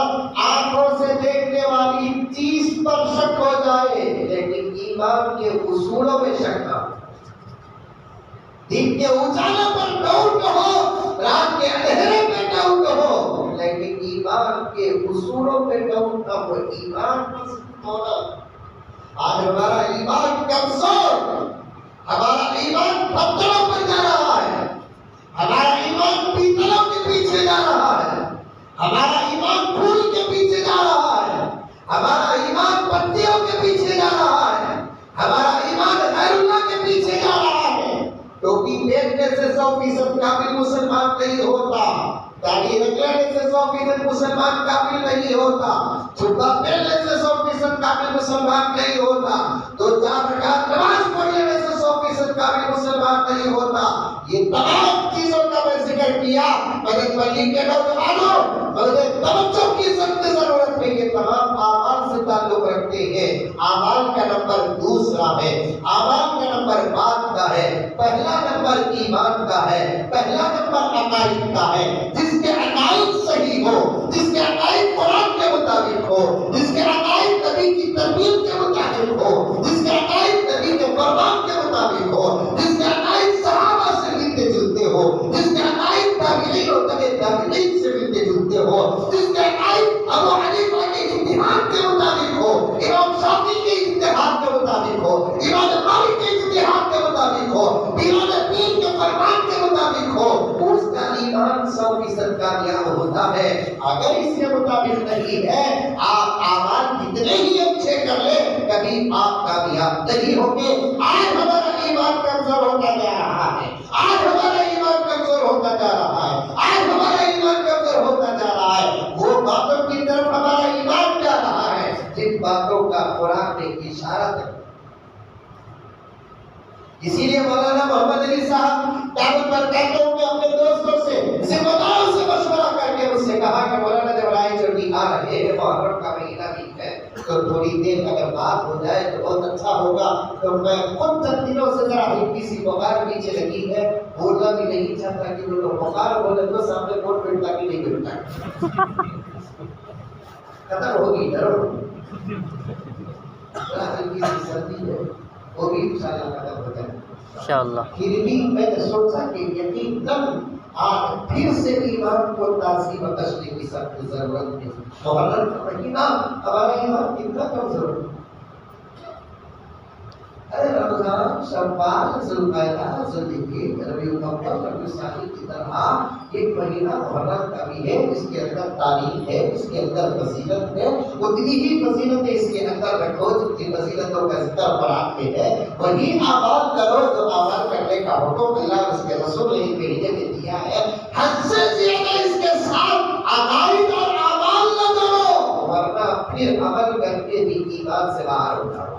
آنکھوں سے دیکھنے والی چیز پر شک ہو جائے لیکن ایمان کے اصولوں میں شک نہ ہو، دن کے اجالوں پر ڈاؤٹ ہو، رات کے اندھیرے میں ڈاؤٹ ہو، لیکن ایمان کے اصولوں پہ ڈاؤٹ نہ ہو، ایمان مضبوط ہونا۔ آج ہمارا ایمان کمزور، ہمارا ایمان پتھروں پر جا رہا ہے، ہمارا ایمان پیتلوں کے پیچھے جا رہا ہے، ہمارا ایمان پھول کے پیچھے جا رہا ہے، دیکھنے سے 100% کامل مسلمان نہیں ہوتا، داڑھی رگڑنے سے 100% مسلمان کامل نہیں ہوتا، جھبا پہننے سے 100% کامل مسلمان نہیں ہوتا، 2-4 رکعت نماز پڑھ لینے سے 100% کامل مسلمان نہیں ہوتا۔ یہ تمام چیزوں کا میں ذکر کیا مگر بلی کے نوجوانوں، مگر توجہ کی سخت ضرورت ہے، یہ تمام اعمال سے تعلق رکھتے ہیں۔ اعمال کا نمبر دوسرا ہے، اعمال کا نمبر بات کا ہے، پہلا نمبر ایمان کا ہے، پہلا نمبر عقائد کا ہے۔ جس کے عقائد صحیح ہو، جس کے عقائد قرآن کے مطابق ہو، جس کے عقائد نبی کی تربیت کے مطابق ہو، جس کے عقائد نبی کے فرمان کے مطابق ہو، جس کے عقائد صحابہ سے ملتے جلتے ہو، جس کے عقائد تابعین اور تابعین سے ملتے جلتے ہو، جس کے عقائد ابو حنیفہ کے اجتہاد کے مطابق ہو، امام شافعی کے اجتہاد کے مطابق ہو، امام مالک کے اجتہاد کے مطابق ہو، امام دین کے فرمان کے مطابق ہو، اس کا ایمان 100% کامیاب ہوتا ہے۔ اگر اس کے مطابق نہیں ہے، آپ اعمال کتنے ہی اچھے کر لیں، کبھی آپ کامیاب نہیں ہوں گے۔ آج ہمارا ایمان کمزور ہوتا جا رہا ہے، آج ہمارا ایمان کمزور ہوتا جا رہا ہے، آج ہمارا ایمان کمزور ہوتا جا رہا ہے۔ وہ باتوں کی طرف ہمارا ایمان جا رہا ہے جن باتوں کا قرآن نے اشارہ کیا۔ اسی لیے مولانا محمد علی صاحب دعوت پر کہتے ہوں کہ اپنے دوستوں سے، ذمہ داروں سے مشورہ کر کے اس سے کہا کہ مولانا جب رائے چوٹی آ رہے ہیں، محرم کا مہینہ بھی ہے، تو تھوڑی دیر اگر بات ہو جائے تو بہت اچھا ہوگا۔ تو میں خود چند دنوں سے ذرا ہلکی سی بخار پیچھے لگی ہے، بولنا بھی نہیں چاہتا کہ وہ لوگ بخار بولے تو سامنے بول پڑتا کہ نہیں پڑتا، ختم ہوگی ڈرو، ذرا ہلکی سی سردی ہے، وہ بھی انشاءاللہ ختم ہو جائے انشاءاللہ۔ پھر بھی میں نے سوچا کہ یقیناً آج پھر سے ایمان کو تعظیم بخشنے کی سخت ضرورت ہے۔ محرم کا مہینہ ہمارا ایمان کتنا کمزور ہے۔ ارے رمضان، شوال، ذوالقعدہ، ذوالحجہ، ربیع الاول، ربیع الثانی کی طرح ایک مہینہ محرم کا بھی ہے، اس کے اندر تاریخ ہے، اس کے اندر فضیلت ہے، اتنی ہی فضیلت اس کے اندر رکھو جتنی فضیلتوں کا ذکر قرآن میں ہے۔ وہی اعمال کرو جو اعمال کرنے کا حکم اللہ اس کے رسول نے بھیجے نے دیا ہے۔ حد سے زیادہ اس کے ساتھ عقائد اور اعمال نہ کرو، ورنہ پھر عمل کر کے بھی ایمان سے باہر ہو جاؤ۔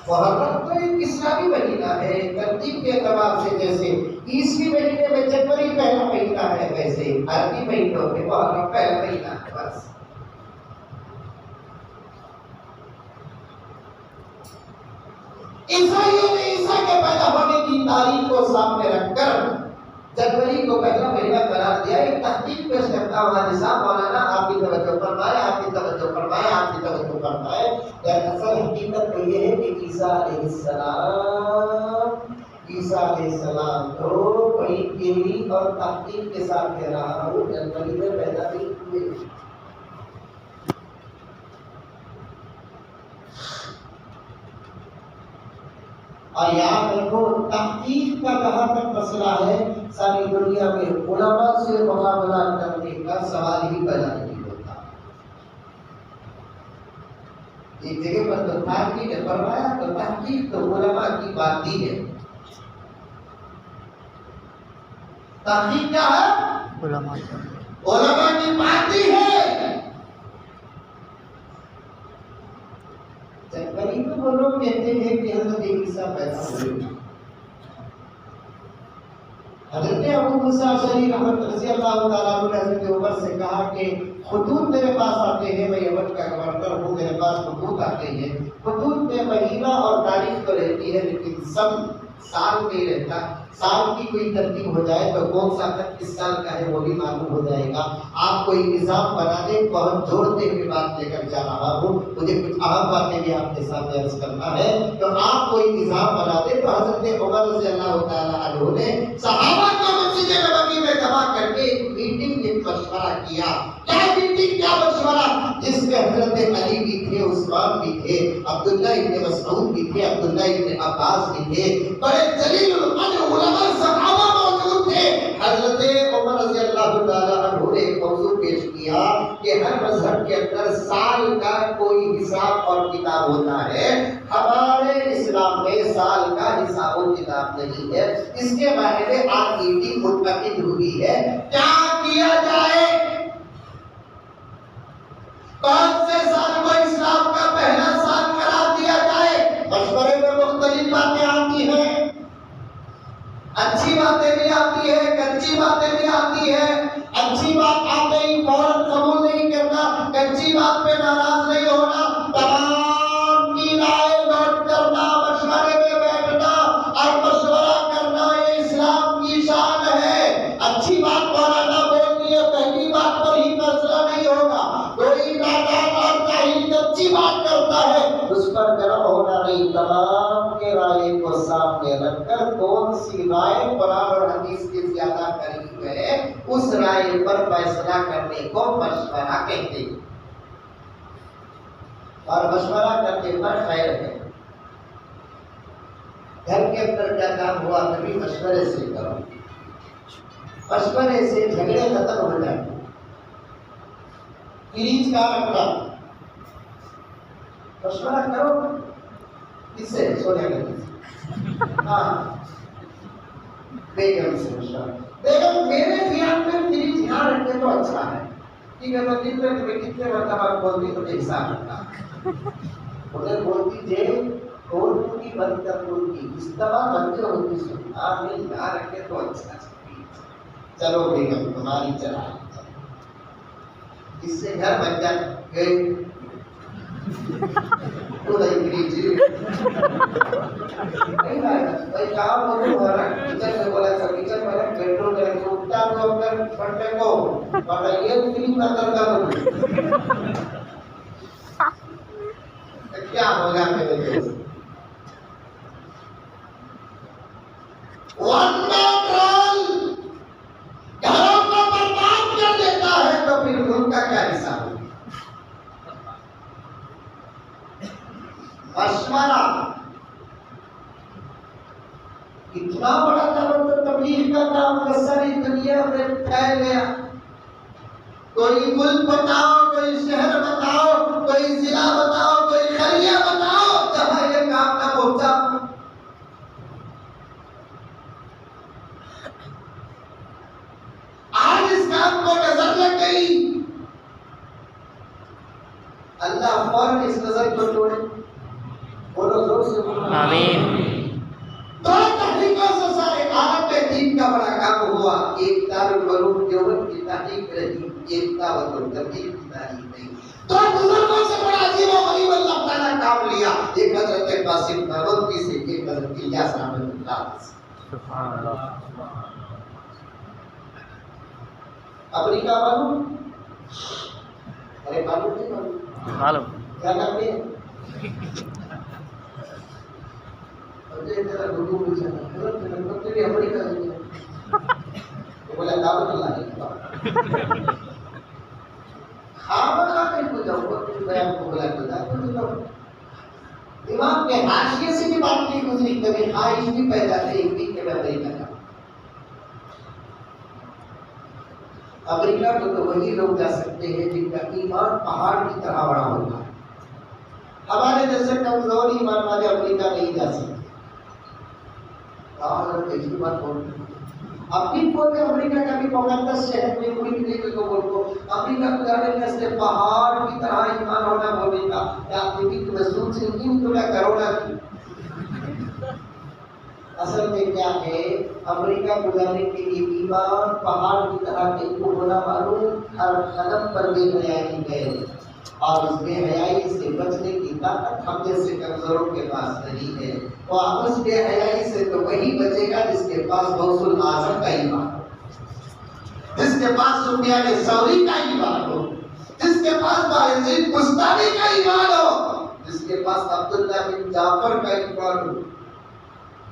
محرم تو ایک اسلامی مہینہ ہے، ترتیب کے اعتبار سے جیسے عیسوی مہینے میں جنوری پہلا مہینہ ہے، ویسے عربی مہینوں میں محرم پہلا مہینہ ہے۔ بس عیسائیوں نے عیسیٰ کے پیدا ہونے کی تاریخ کو سامنے رکھ کر جنوری کو پہلا مہینہ قرار دیا۔ ایک تحقیق پیش کرتا ہوں حاجی صاحب، مولانا آپ کی توجہ فرمائے، آپ کی توجہ فرمائے، آپ کی توجہ فرمائے۔ دراصل حقیقت تو یہ ہے کہ عیسیٰ علیہ السلام تو بڑی گہری اور تحقیق کے ساتھ کہہ رہا ہوں جنوری میں پیدا نہیں ہوئے۔ اور یاد رکھو تحقیق کا جہاں تک مسئلہ ہے، ساری دنیا میں علماء سے مقابلہ کرنے کا سوال ہی پیدا نہیں ہوتا۔ ایک جگہ پر تو تحقیق نے فرمایا تو تحقیق تو علماء کی بات ہی ہے۔ تحقیق کیا ہے؟ علماء کی بات ہی ہے۔ جنوری میں وہ لوگ کہتے ہیں کہ حضرت عیسیٰ پیدا ہوئے۔ حضرت ابو موسیٰ اشعری رضی اللہ تعالیٰ عنہ نے حضرت عمر سے کہا کہ خطوط میرے پاس آتے ہیں، میں یمن کا گورنر ہوں، میرے پاس خطوط آتے ہیں، خطوط میں مہینہ اور تاریخ تو رہتی ہے لیکن سال نہیں رہتا۔ سال کی کوئی ترتیب ہو جائے تو کون سا خط کس سال کا ہے وہ بھی معلوم ہو جائے گا۔ آپ کوئی نظام بنا دیں، بہت جوڑتے ہوئے بات لے کر جا رہا ہوں، مجھے کچھ اہم باتیں بھی آپ کے سامنے عرض کرنا ہے۔ تو آپ کوئی نظام بنا دیں تو حضرت عمر رضی اللہ تعالیٰ عنہ نے صحابہ کو مسجد نبوی میں جمع کر کے ایک میٹنگ، ایک مشورہ کیا۔ کیا میٹنگ، کیا مشورہ؟ جس میں حضرت علی بھی تھے، عثمان بھی تھے، عبداللہ ابن مسعود بھی تھے، عبداللہ ابن عباس بھی تھے، بڑے جلیل القدر علماء صحابہ موجود تھے۔ حضرت عمر رضی اللہ تعالیٰ عنہ نے ایک موضوع پیش کیا کہ ہر مذہب کے اندر سال کا کوئی حساب اور کتاب ہوتا ہے۔ ہمارے اسلام میں سال کا حساب و کتاب نہیں ہے. اس کے بارے میں آپ کی بھی متفق ہوئی ہے. کیا کیا جائے؟ کون سے سال کو اسلام کا پہلا سال قرار دیا جائے؟ مشورے میں مختلف باتیں آتی ہیں. اچھی باتیں بھی آتی ہے، کچی باتیں بھی آتی ہے. اچھی بات آتے ہی فوراً قبول نہیں کرنا، کچی بات پہ ناراض نہیں ہونا، تمام کی رائے نوٹ کرنا، مشورے میں بیٹھنا اور مشورہ کرنا، یہ اسلام کی شان ہے. اچھی بات مولانا بولنی ہے، پہلی بات پر ہی فیصلہ نہیں ہوگا. کوئی نادان اور جاہل کچی بات کرتا ہے، اس پر گرم ہونا نہیں. تمام کے رائے کو سامنے رکھ کر کون سی رائے قرآن اور حدیث کے زیادہ قریب ہے، اس رائے پر فیصلہ کرنے کو مشورہ کہتے ہیں. اور مشورہ کرنے پر خیر ہے. گھر کے اندر کیا کام ہوا کبھی مشورے سے کرو. مشورے سے جھگڑے ختم ہو جائیں. فریج کا رکھنا مشورہ کرو کس سے؟ سونے کا. ہاں بیگم سے مشورہ. بیگم میرے خیال میں فریج یہاں رکھے تو اچھا ہے. ٹھیک ہے، تو دن میں کتنے مرتبہ بولتی تو حساب رکھتا. ادھر بولتی تھے کھول کی بند کر کھول کی استعمال بند ہوتی سن. آپ نے یہاں رکھے تو اچھا. چلو بیگم تمہاری چلا اس سے گھر بن جائے. تو نہیں جی نہیں بھائی کام ہو رہا کچن میں بولا سر کچن میں رکھ بیڈروم میں رکھ اٹھتا تو اپنے پڑھنے کو ورنہ یہ فلم نہ کرتا تو کیا ہوگا میرے دوست. گھروں کو برباد کر دیتا ہے تو پھر ان کا کیا حساب ہوگا؟ مشورہ اتنا بڑا تبلیغ کا کام ساری دنیا میں پھیل گیا. کوئی ملک بتاؤ، کوئی شہر بتاؤ، کوئی ضلع بتاؤ، کوئی قریہ بتاؤ جہاں یہ کام نہ پہنچا. آج اس کام کو نظر لگ گئی. اللہ فوراً اس نظر کو توڑے. بولو زور سے بولو آمین. دو تحریکوں سے سارے عالم میں دین کا بڑا کام ہوا. ایک دارالعلوم دیوبند کی تحریک رہی، ایک دعوت التبلیغ کی تحریک نہیں. تو بزرگوں سے بڑا عظیم و غریب اللہ تعالیٰ کام لیا. ایک حضرت قاسم نانوتوی سے، ایک حضرت الیاس رحمۃ اللہ سے. سبحان اللہ. امریکہ معلوم؟ ارے معلوم نہیں معلوم؟ معلوم. کیا نام ہے؟ امریکہ بولا دعوت اللہ دماغ کے حاشیے سے بھی بات نہیں گزری، کبھی خواہش بھی پیدا نہیں ہوئی کہ میں امریکہ جاؤں. امریکہ کو تو وہی لوگ جا سکتے ہیں جن کا ایمان پہاڑ کی طرح بڑا ہوتا ہے. ہمارے جیسے کمزور ایمان والے امریکہ نہیں جا سکتے. اپنی بولتے امریکہ کا بھی مقدس شہر میں کوئی نہیں کو بولو. امریکہ کو جانے کے سے پہاڑ کی طرح ایمان ہونا بولے گا. آپ نے بھی محسوس نہیں تو کیا کرونا کی. اصل میں کیا ہے، امریکہ کو جانے کے لیے ایمان پہاڑ کی طرح کے کو ہونا معلوم. ہر قدم پر بے حیائی ہے اور اس بے حیائی سے بچنے کی طاقت ہم جیسے کمزوروں کے پاس نہیں ہے. اور اس بے حیائی سے تو وہی بچے گا جس کے پاس غوث الاعظم کا ایمان ہو، جس کے پاس سفیان ثوری کا ایمان ہو، جس کے پاس بایزید بستانی کا ایمان ہو، جس کے پاس عبداللہ بن جعفر کا ایمان ہو.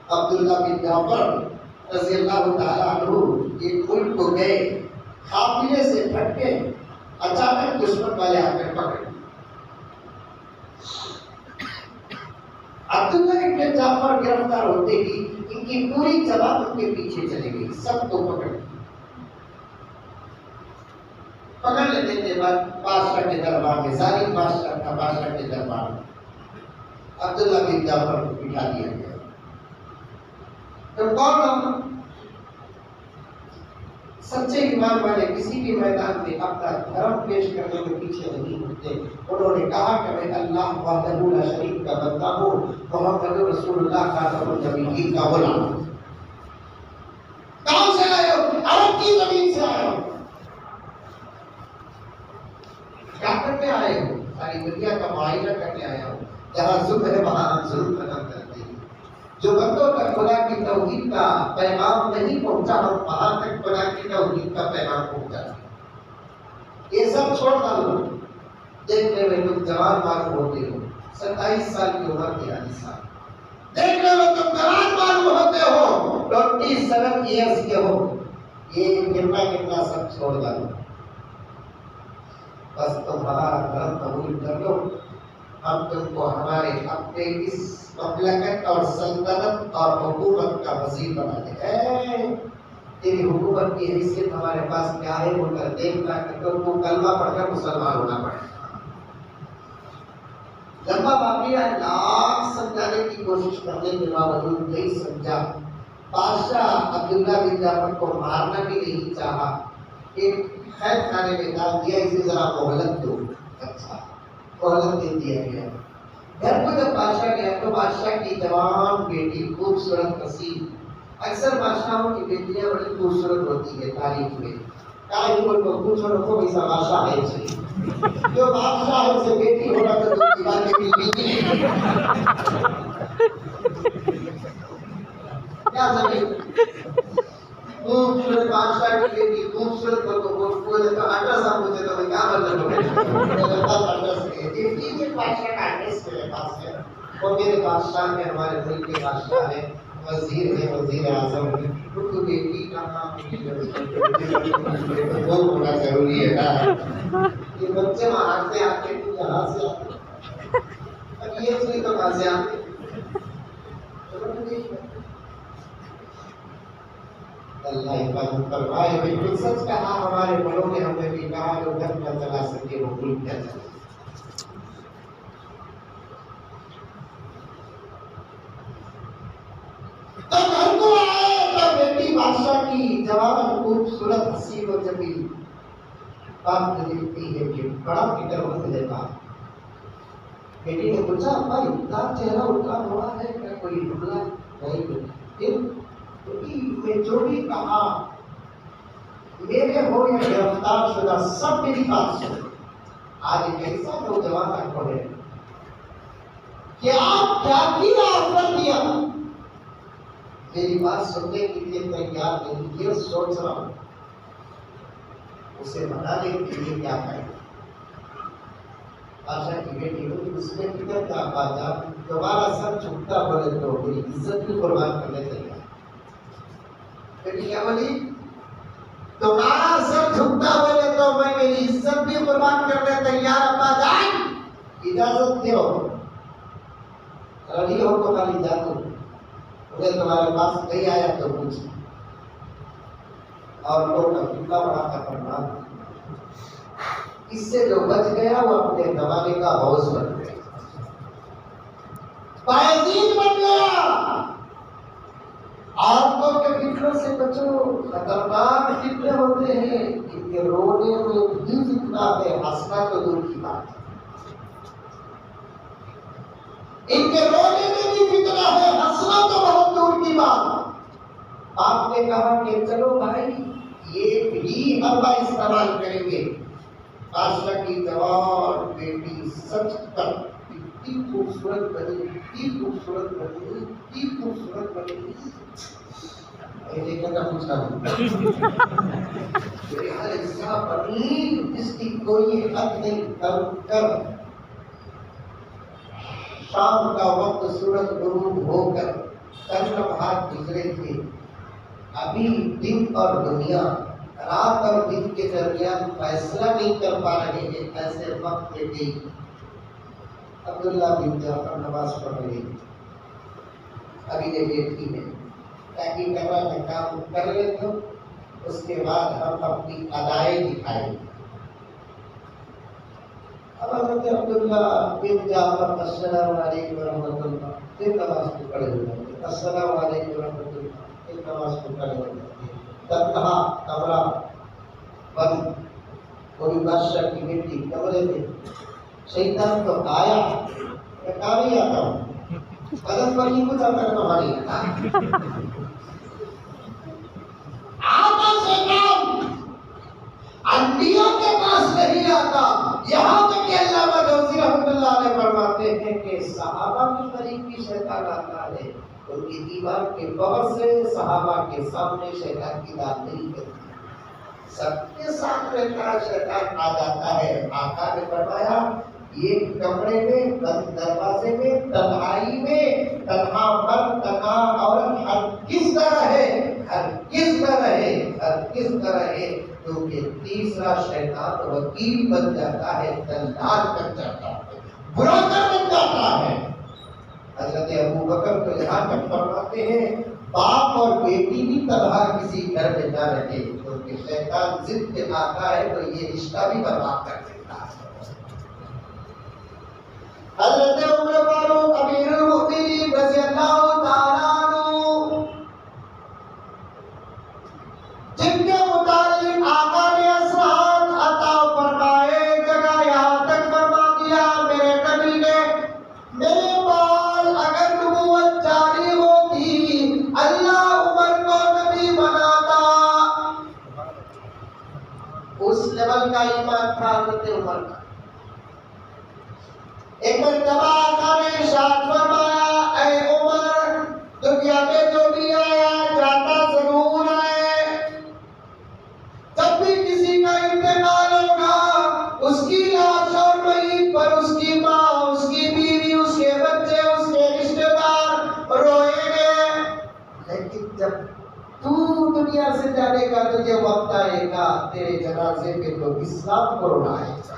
عبداللہ بن جعفر رضی اللہ تعالیٰ عنہ ایک ملک کو گئے، قافلے سے پھٹ کے اچانک دشمن والے آ کر پکڑ. عبداللہ بن جعفر گرفتار ہوتے ہی ان کی پوری جماعت ان کے پیچھے چلے گئی، سب کو پکڑ لینے کے بعد بادشاہ کے دربار میں، ظالم بادشاہ کا بادشاہ کے دربار میں عبداللہ بن جعفر کو بٹھا دیا گیا. تو کون ہم سچے ایمان والے کسی بھی میدان میں اپنا دھرم پیش کرنے کے پیچھے نہیں ہوتے. انہوں نے کہا کہ میں اللہ وحدہ لا شریک کا بندہ ہوں, محمد رسول اللہ خاتم النبیین کا غلام ہوں. کہاں سے آئے ہو؟ عرب کی زمین سے آئے ہو. کیا کرنے آئے ہو؟ ساری دنیا کا معائنہ کرنے آئے ہو. جہاں ظلم ہے وہاں ہم ظلم ختم کرتے ہیں. جو بندوں تک خدا کی توحید کا پیغام نہیں پہنچا, ہم وہاں تک خدا کی توحید کا پیغام پہنچا. یہ سب چھوڑ دو. دیکھنے میں تم جوان معلوم ہوتے ہو, 27 سال کی عمر 43 سال. دیکھنے میں تم جوان معلوم ہوتے ہو, 27 ایئرس کے ہو. یہ گرنا سب چھوڑ دو. بس تم ہمارا دھرم قبول کر لو, ہم تم کو ہمارے اپنے اس مملکت اور سلطنت اور حکومت کا وزیر بنا دے. تیری حکومت کی حیثیت ہمارے پاس کیا ہے, وہ کر دیکھنا کہ تم کو کلمہ پڑھ کر مسلمان ہونا پڑے. لمبا واقعہ لاکھ سمجھانے کی کوشش کرنے کے باوجود نہیں سمجھا. بادشاہ عبداللہ بن جعفر کو مارنا بھی نہیں چاہا, ایک خیر خانے میں ڈال دیا, اسے ذرا مہلت دو. اچھا مہلت دے دیا گیا. گھر کو جب بادشاہ گیا تو بادشاہ کی جوان بیٹی خوبصورت حسین, اکثر بادشاہوں کی بیٹیاں بڑی خوبصورت ہوتی ہے تاریخ میں. کہیں کو پوچھو رکھو ایسا بادشاہ ہے چاہیے, جو بادشاہ ہے اسے بیٹی ہونا تو کی باتیں بھی نہیں. کیا زمین خوبصورت بادشاہ کی بیٹی خوبصورت کو تو ایڈریس آپ مجھے تو کیا مطلب ہے. بادشاہ کا ایڈریس میرے پاس ہے, اور میرے بادشاہ میں ہمارے ملک کے بادشاہ ہیں, وزیر ہے, وزیر اعظم ہے. تو بیٹی کا نام وہ ہونا ضروری ہے نا. یہ بچے وہاں سے آتے ہیں, یہاں سے آتے ہیں, اب یہ سوئی تو کہاں سے آتے ہیں. اللہ حفاظت فرمائے. بالکل سچ کہا ہمارے بڑوں نے, ہم نے بھی کہا جو گھر نہ چلا سکے وہ ملک نہ چلا. تو گھر کو آئے تو بیٹی بادشاہ کی جوان خوبصورت حسین و جمیل باپ نے دیکھتی ہے کہ بڑا فکر مند ہے باپ. بیٹی نے پوچھا ابا اتنا چہرہ اٹھا ہوا ہے, کیا کوئی حملہ نہیں؟ کیونکہ میں جو بھی کہا میرے ہو یا گرفتار شدہ سب میری بات سن. آج ایک ایسا نوجوان آپ ہے کہ آپ کیا کی آفر کیا, میری بات سننے کے لیے تیار نہیں. یہ سوچ رہا ہوں اسے بتانے کے لیے کیا کریں. بادشاہ کی بیٹی ہوئی, اس نے فکر کیا بادشاہ دوبارہ سر جھکتا بولے تو میری عزت بھی قربان کرنے تیار. بیٹی کیا بولی, تمہارا سر جھکتا بولے تو میں میری عزت بھی قربان کرنے تیار. ابا جان اجازت دو, ریڈی ہو تو خالی جادو مجھے تمہارے پاس نہیں آیا تو کچھ. اور لوگ کا کتنا بڑا خطرناک. اس سے جو بچ گیا وہ اپنے زمانے کا ہوش بن گیا, بایزید بن گیا. عورتوں کے فتنوں سے بچو, خطرناک فتنے ہوتے ہیں. ان کے رونے میں بھی فتنہ ہے, ہنسنا تو دور کی بات ہے. ان کے رونے میں بھی فتنہ ہے, ہنسنا تو بہت دور کی بات. آپ نے کہا کہ چلو بھائی یہ بھی حلوہ استعمال کریں گے. بادشاہ کی جوان بیٹی سچ کر اتنی خوبصورت بنی, اتنی خوبصورت بنی, اتنی خوبصورت بنی. ایسا بنی جس کی کوئی حد نہیں. کر شام کا وقت سورج غروب ہو کر چند لمحات گزرے تھے. ابھی دن اور دنیا, رات اور دن کے درمیان فیصلہ نہیں کر پا رہے ہیں. ایسے وقت میں گئی عبداللہ بن جعفر نماز پڑھ رہے ہیں. ابھی یہ بیٹھی ہے, تاکہ کرنا ہے کام کر لیں تو اس کے بعد ہم اپنی ادائیں دکھائیں. اب حضرت عبداللہ بن جعفر السلام علیکم ورحمۃ اللہ پھر نماز کو کھڑے ہو جاتے ہیں، السلام علیکم ورحمۃ اللہ، پھر نماز کو کھڑے ہو جاتے ہیں۔ تنہا کمرہ بند، کوئی بادشاہ کی بیٹی کمرے میں، شیطان تو آیا، میں کہاں نہیں آتا ہوں، قدم پر ہی کچھ اثر تمہاری آتا شیطان انبیاء کے پاس نہیں آتا، یہاں تک کہ علامہ جوزی رحمۃ اللہ علیہ فرماتے ہیں کہ صحابہ کے قریب بھی شیطان آتا ہے، ان کی ایمان کے بغض سے صحابہ کے سامنے شیطان کی بات نہیں کرتی، سب کے ساتھ رہتا ہے، شیطان آ جاتا ہے۔ آقا نے فرمایا یہ کمرے میں، بند دروازے میں، تنہائی میں، تنہا مرد تنہا عورت ہر کس طرح ہے، ہر کس طرح ہے، ہر کس طرح ہے، کیونکہ تیسرا شیطان وکیل بن جاتا ہے، دلال بن جاتا ہے، بروکر بن جاتا ہے۔ حضرت ابو بکر تو یہاں تک فرماتے ہیں باپ اور بیٹی بھی تنہا کسی گھر میں نہ رہے، کیونکہ شیطان ضد پہ آتا ہے تو یہ رشتہ بھی برباد کر دیتا ہے۔ حضرت عمر فاروق امیر المؤمنین رضی اللہ تعالیٰ عنہ، جن کے متعلق آقا نے اسرار عطا فرمائے، جگہ یہاں تک فرما دیا میرے نبی نے میرے بال اگر نبوت جاری ہوتی اللہ عمر کو نبی بناتا، اس لیول کا ایمان تھا حضرت عمر کا۔ ایک مرتبہ آقا نے ارشاد فرمایا اے عمر، دنیا میں جو بھی آیا جاتا ضرور ہے، جب بھی کسی کا انتقال ہوگا اس کی لاش اور وہیں پر اس کی ماں، اس کی بیوی، اس کے بچے، اس کے رشتے دار روئیں گے، لیکن جب تو دنیا سے جانے کا تجھے وقت آئے گا، تیرے جنازے پہ تو اسلام کو رونا آئے گا،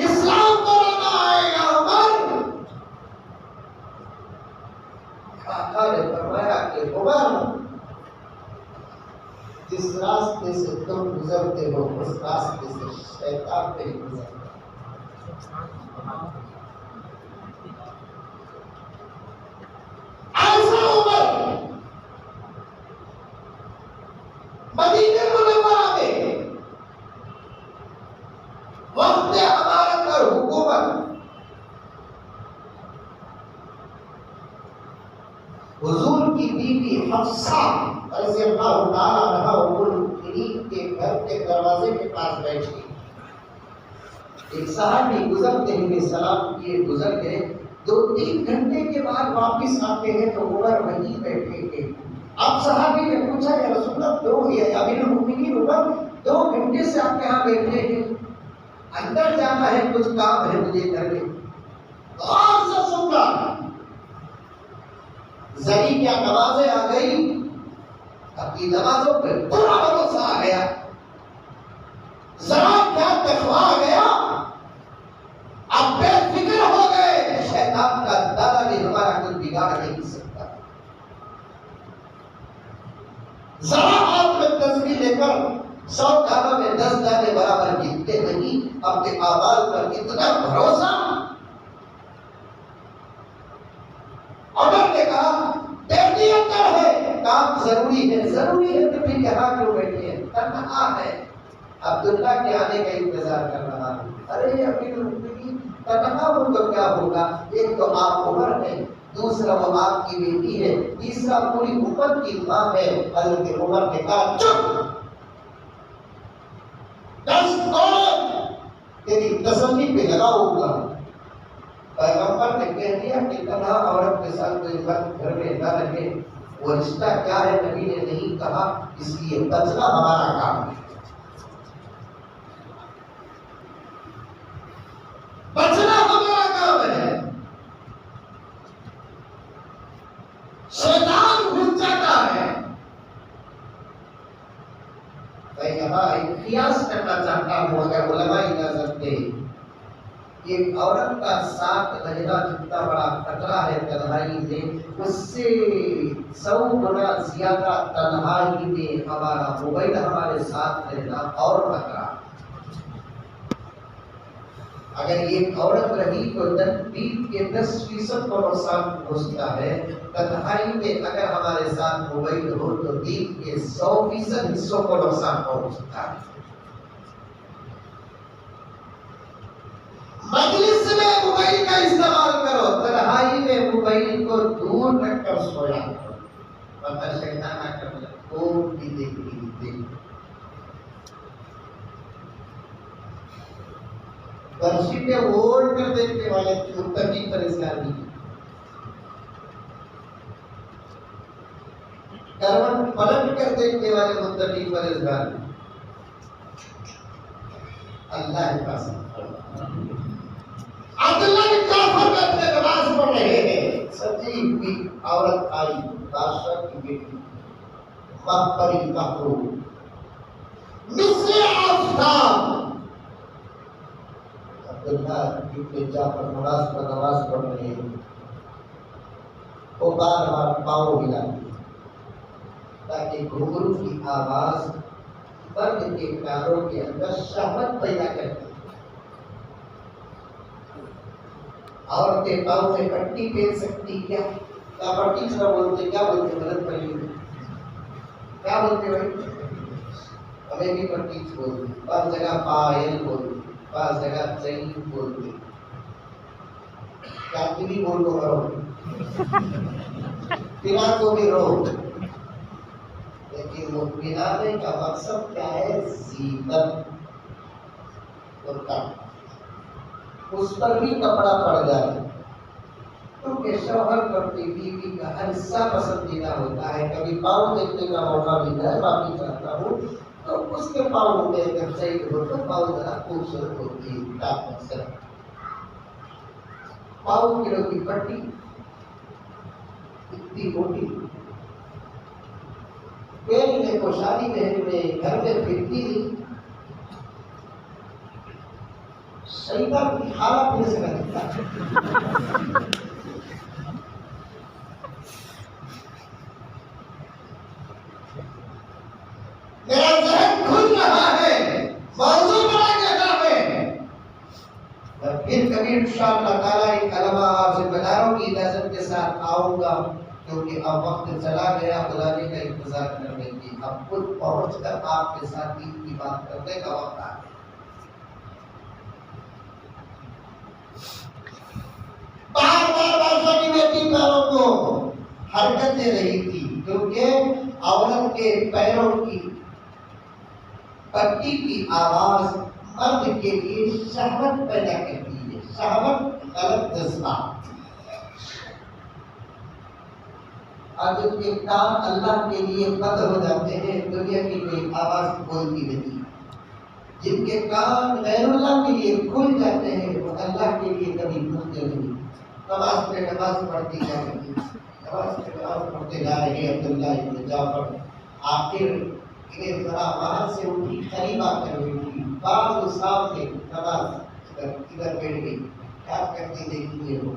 اسلام کو رونا آئے گا عمر۔ آقا نے فرمایا کہ عمر، جس راستے سے تم گزرتے ہو اس راستے سے شیطان پہ گزرتا ایسا عمر مدینہ منورہ میں وقت امارت اور حکومت حضور کی بیوی حفصہ رضی اللہ تعالیٰ عنہا ام المؤمنین کے گھر کے دروازے کے پاس بیٹھی، ایک صحابی گزرتے ہوئے سلام کیے گزر گئے، 2-3 گھنٹے کے بعد واپس آتے ہیں تو عمر وہیں بیٹھے تھے۔ اب صحابی نے پوچھا یا رسول اللہ، امیر المؤمنین عمر 2 گھنٹے سے آپ یہاں بیٹھے ہیں، اندر جانا ہے، کچھ کام ہے مجھے کرنے، غور سے سن رہا، ذری کیا نمازیں آ گئی، اپنی نمازوں پہ پورا بھروسہ آ گیا، ذرا کیا تقویٰ آ گیا، اب بے فکر ہو گئے، شیطان کا دادا بھی ہمارا کچھ بگاڑ نہیں سکتا، ذرا ہاتھ میں تسبیح لے کر 100 دانوں میں 10 دانے برابر گنتے نہیں، اپنے اعمال پر اتنا بھروسہ۔ عمر نے کہا بیٹی اندر ہے، کام ضروری ہے، ضروری ہے تو پھر یہاں کیوں بیٹھی ہے، تنہا ہے، عبداللہ کے آنے کا انتظار کر رہا ہے۔ ارے امیر المؤمنین تنہا ہو تو کیا ہوگا، ایک تو آپ عمر ہیں، دوسرا وہ آپ کی بیٹی ہے، تیسرا پوری امت کی ماں ہے۔ حضرت عمر نے کہا چپ، تیری تسلی پہ لگا ہوگا۔ پیغمبر نے کہہ دیا کہ تنہا عورت کے ساتھ کوئی مرد گھر میں نہ رہے، وہ رشتہ کیا ہے نبی نے نہیں کہا، اس لیے بچنا ہمارا کام ہے، بچنا ہمارا کام ہے۔ شیطان گھس جاتا ہے۔ میں یہاں ایک قیاس کرنا چاہتا ہوں، اگر علماء اجازت دیں، ایک عورت کا ساتھ رہنا جتنا بڑا خطرہ ہے تنہائی میں، اس سے 100 گنا زیادہ تنہائی میں ہمارا موبائل ہمارے ساتھ رہنا اور خطرہ۔ اگر یہ عورت رہی تو تدبیر کے 10% کو نقصان پہنچتا ہے. تنہائی میں اگر ہمارے ساتھ موبائل ہو تو دین کے 100% حصوں کو نقصان پہنچتا ہے. مجلس میں موبائل کا استعمال کرو، تنہائی میں موبائل کو دور رکھ کر سویا کرو. پتہ شیطان آ کر فون بھی دیکھ برشی پہ ووٹ کر دیکھنے والے متقی پرہیزگار بھی، کروٹ پلٹ کر دیکھنے والے متقی پرہیزگار بھی. اللہ حفاظت. عبداللہ بن جعفر بیٹھے نماز پڑھ رہے ہیں، سجی ہوئی عورت آئی، بادشاہ کی بیٹی، مقبری مخلوق مثل آفتاب. عبداللہ بن جعفر نماز پڑھ رہے ہیں، وہ بار بار پاؤں ہلاتے تاکہ گھنگرو کی آواز مرد کے کانوں کے اندر شہوت پیدا کرتی. عورتیں پاؤں میں پٹی پہن سکتی کیا؟ کیا پٹی سے بولتے، کیا بولتے غلط پڑی ہوئی، کیا بولتے بھائی؟ ہمیں بھی پٹی سے بولتے، بعض جگہ پائل بولتے، بعض جگہ چین بولتے. کاتی بھی بول دو کرو، پنا کو بھی رو. لیکن وہ پنانے کا مقصد کیا ہے؟ زینت. اس پر بھی کپڑا پڑ جائے، کیونکہ شوہر پر بیوی کا ہر حصہ پسندیدہ ہوتا ہے. کبھی پاؤں دیکھنے کا موقع مل جائے، باقی چاہتا ہوں تو اس کے پاؤں میں اگر صحیح ہو تو پاؤں ذرا خوبصورت ہوتی ہے. پاؤں کلو کی پٹی اتنی موٹی پیر میں پوشالی بہن میں گھر میں پھرتی نہیں. شیطان کی حالت میں سے لگتا ہے. میرا ذہن کھل رہا ہے، موضوع بڑا گہرا ہے. پھر کبھی انشاءاللہ تعالیٰ ایک کلمہ آپ سے بتاؤں کی اجازت کے ساتھ آؤں گا، کیونکہ اب وقت چلا گیا بلانے کا انتظار کرنے کی. اب خود پہنچ کر آپ کے ساتھ دین کی بات کرنے کا وقت آ گیا. بار بار بادشاہ کی بیٹی پیروں کو حرکت دے رہی تھی، کیونکہ عورت کے پیروں کی پٹی کی آواز مرد کے لیے شہوت پیدا کرتی ہے. شہوت غلط جذبات. اور جن کے کان اللہ کے لیے بند ہو جاتے ہیں، دنیا کی کوئی آواز بولتی نہیں. جن کے کان غیر اللہ کے لیے کھل جاتے ہیں، وہ اللہ کے لیے کبھی کھلتے نہیں. نماز پہ نماز پڑھتی جا رہی، نماز پہ نماز پڑھتے جا رہے ہیں. عبداللہ بن جعفر آخر انہیں ذرا وہاں سے اٹھی، قریب آ کر بیٹھی. بعض سامنے نماز ادھر بیٹھ گئی. کیا کرتی دیکھیے وہ